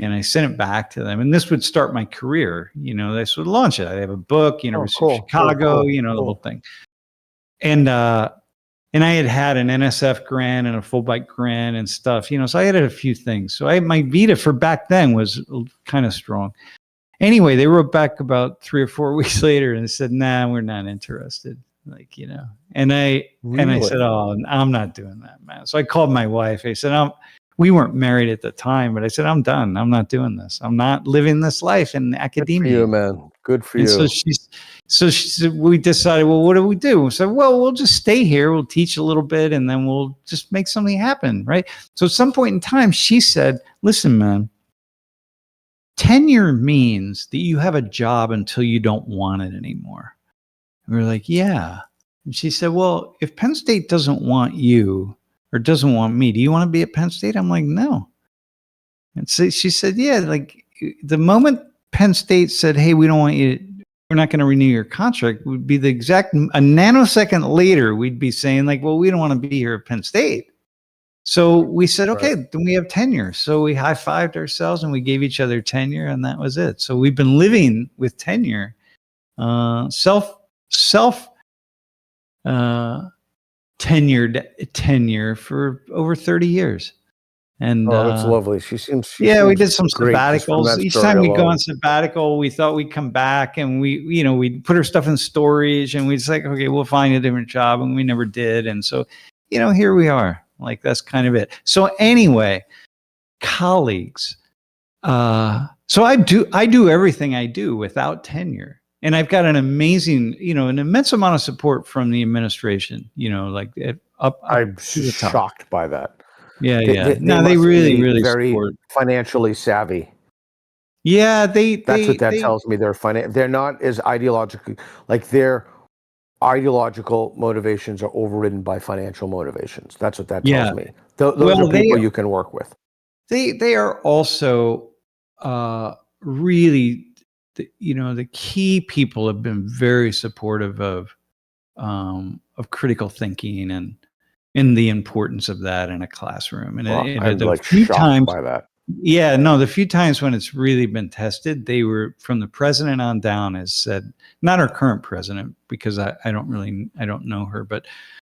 and I sent it back to them. And this would start my career. This would launch it. I have a book, University of Chicago, the whole thing. And I had an NSF grant and a Fulbright grant and stuff, so I had a few things. So my vita for back then was kind of strong. Anyway, they wrote back about 3 or 4 weeks later and said, nah, we're not interested. And I said, oh, I'm not doing that, man. So I called my wife. I said, we weren't married at the time, but I said, I'm done. I'm not doing this. I'm not living this life in academia. Good for you, man. Good for you. So she said, we decided, well, what do we do? So, well, we'll just stay here. We'll teach a little bit, and then we'll just make something happen, right? So at some point in time, she said, listen, man, tenure means that you have a job until you don't want it anymore. And we were like, yeah. And she said, well, if Penn State doesn't want you or doesn't want me, do you want to be at Penn State? I'm like, no. And so she said, yeah, like the moment Penn State said, hey, we don't want you, we're not going to renew your contract, would be a nanosecond later, we'd be saying like, well, we don't want to be here at Penn State. So we said, okay, then we have tenure. So we high-fived ourselves and we gave each other tenure, and that was it. So we've been living with tenure, tenured tenure for over 30 years. And that's lovely. we did some sabbaticals. Each time we go on sabbatical, we thought we'd come back, and we'd put our stuff in storage, and we'd say, okay, we'll find a different job, and we never did. And so, here we are. Like, that's kind of it. So anyway, colleagues, So I do everything I do without tenure. And I've got an amazing, an immense amount of support from the administration, like up I'm to the top. shocked by that. Yeah, They they really, really very support. financially savvy. Yeah, That's what that tells me. They're not as ideologically, like their ideological motivations are overridden by financial motivations. That's what that tells me. Those are people you can work with. They are also really, the key people have been very supportive of critical thinking and the importance of that in a classroom. And I'm like shocked by that. Yeah, no, the few times when it's really been tested, they were from the president on down has said, not our current president, because I don't know her, but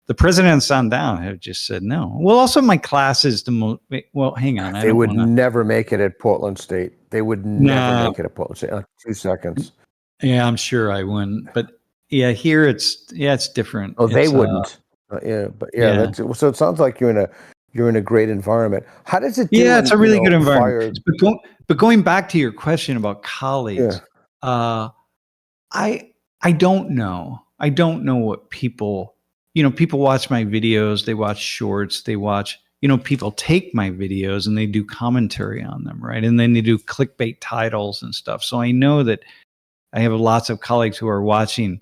the presidents on down have just said no. Well, also my class is the most, well, hang on. They would never make it at Portland State. They would never make it at Portland State. Like 2 seconds. Yeah, I'm sure I wouldn't. But yeah, here it's different. Oh, they wouldn't. So it sounds like you're in a great environment. How does it do? Yeah, it's a really good environment. But going back to your question about colleagues, I don't know. I don't know what people, people watch my videos, they watch shorts, they watch, people take my videos and they do commentary on them, right? And then they do clickbait titles and stuff. So I know that I have lots of colleagues who are watching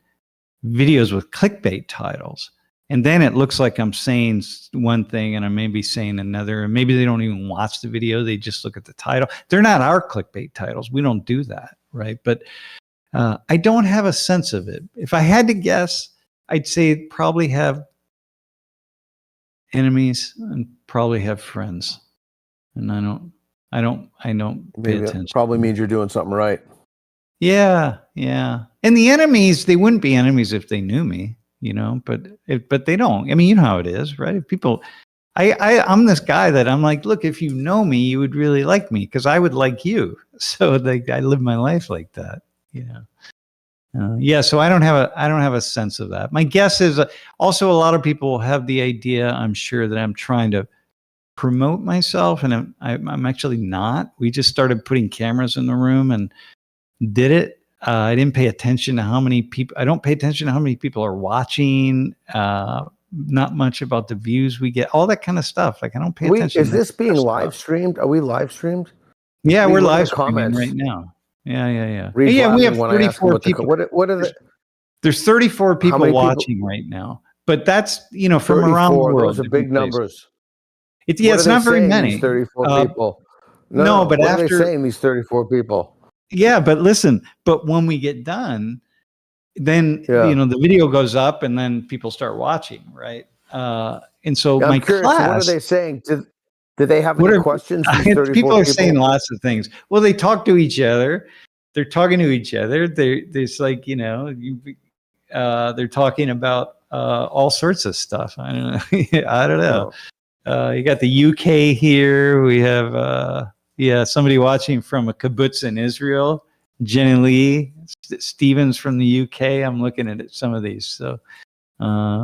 videos with clickbait titles. And then it looks like I'm saying one thing and I may be saying another, and maybe they don't even watch the video. They just look at the title. They're not our clickbait titles. We don't do that, right? But I don't have a sense of it. If I had to guess, I'd say probably have enemies and probably have friends. And I don't pay attention. Probably means you're doing something right. Yeah. And the enemies, they wouldn't be enemies if they knew me. But they don't. I mean, you know how it is, right? If people, I'm this guy that I'm like, look, if you know me, you would really like me because I would like you. So I live my life like that, So I don't have a sense of that. My guess is also a lot of people have the idea, I'm sure, that I'm trying to promote myself, and I'm actually not. We just started putting cameras in the room and did it. I didn't pay attention to how many people. I don't pay attention to how many people are watching. Not much about the views we get. All that kind of stuff. Like I don't pay attention. Is this being live streamed? Are we live streamed? Yeah, we're live streaming right now. Yeah. We have 34 people. What are the? There's 34 people watching right now. But that's from around the world. Those are big numbers. It's not very many. 34 people. No, but what after are they saying, these 34 people? Yeah, but listen, when we get done, then the video goes up and then people start watching, right? And so my curious, class, what are they saying? Do they have any questions? People are saying lots of things. Well, they talk to each other. They're talking to each other. There's like they're talking about all sorts of stuff. I don't know. You got the UK here. We have somebody watching from a kibbutz in Israel, Jenny Lee Stevens from the UK. I'm looking at some of these. So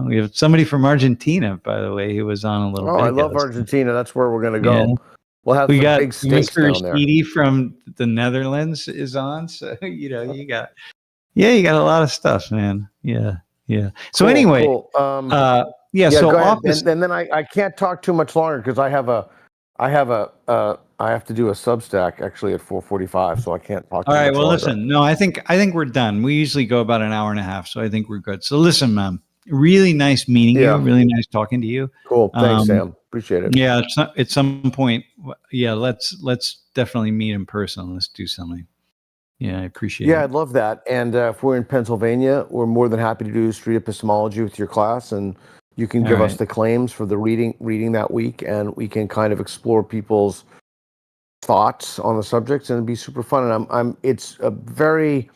we have somebody from Argentina, by the way, who was on a little bit. I love Argentina. That's where we're going to go. Yeah. We got big steaks Mr. down there. Sheedy from the Netherlands is on. So, you got a lot of stuff, man. Yeah. So anyway, cool. So office, and then I can't talk too much longer because I have to do a Substack actually at 4:45, so I can't talk. All right. Well, listen. No, I think we're done. We usually go about an hour and a half, so I think we're good. So listen, man. Really nice meeting you. Really nice talking to you. Cool. Thanks, Sam. Appreciate it. Yeah. At some point, let's definitely meet in person. Let's do something. Yeah, I appreciate it. Yeah, I'd love that. And if we're in Pennsylvania, we're more than happy to do street epistemology with your class, and you can give us the claims for the reading that week, and we can kind of explore people's thoughts on the subjects, and it'd be super fun. And it's a very,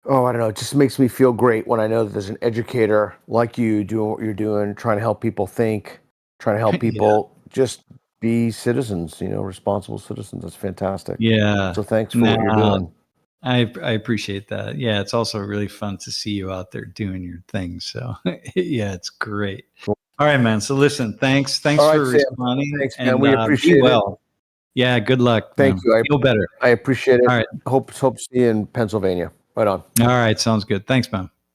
I don't know, it just makes me feel great when I know that there's an educator like you doing what you're doing, trying to help people think, trying to help people just be citizens, responsible citizens. That's fantastic. Yeah. So thanks for what you're doing. I appreciate that. Yeah, it's also really fun to see you out there doing your thing. So yeah, it's great. Cool. All right, man. So listen, thanks for responding. Thanks, man. We appreciate it. Well. Yeah, good luck. Thank you. Feel better. I appreciate it. All right. Hope to see you in Pennsylvania. Right on. All right, sounds good. Thanks, man.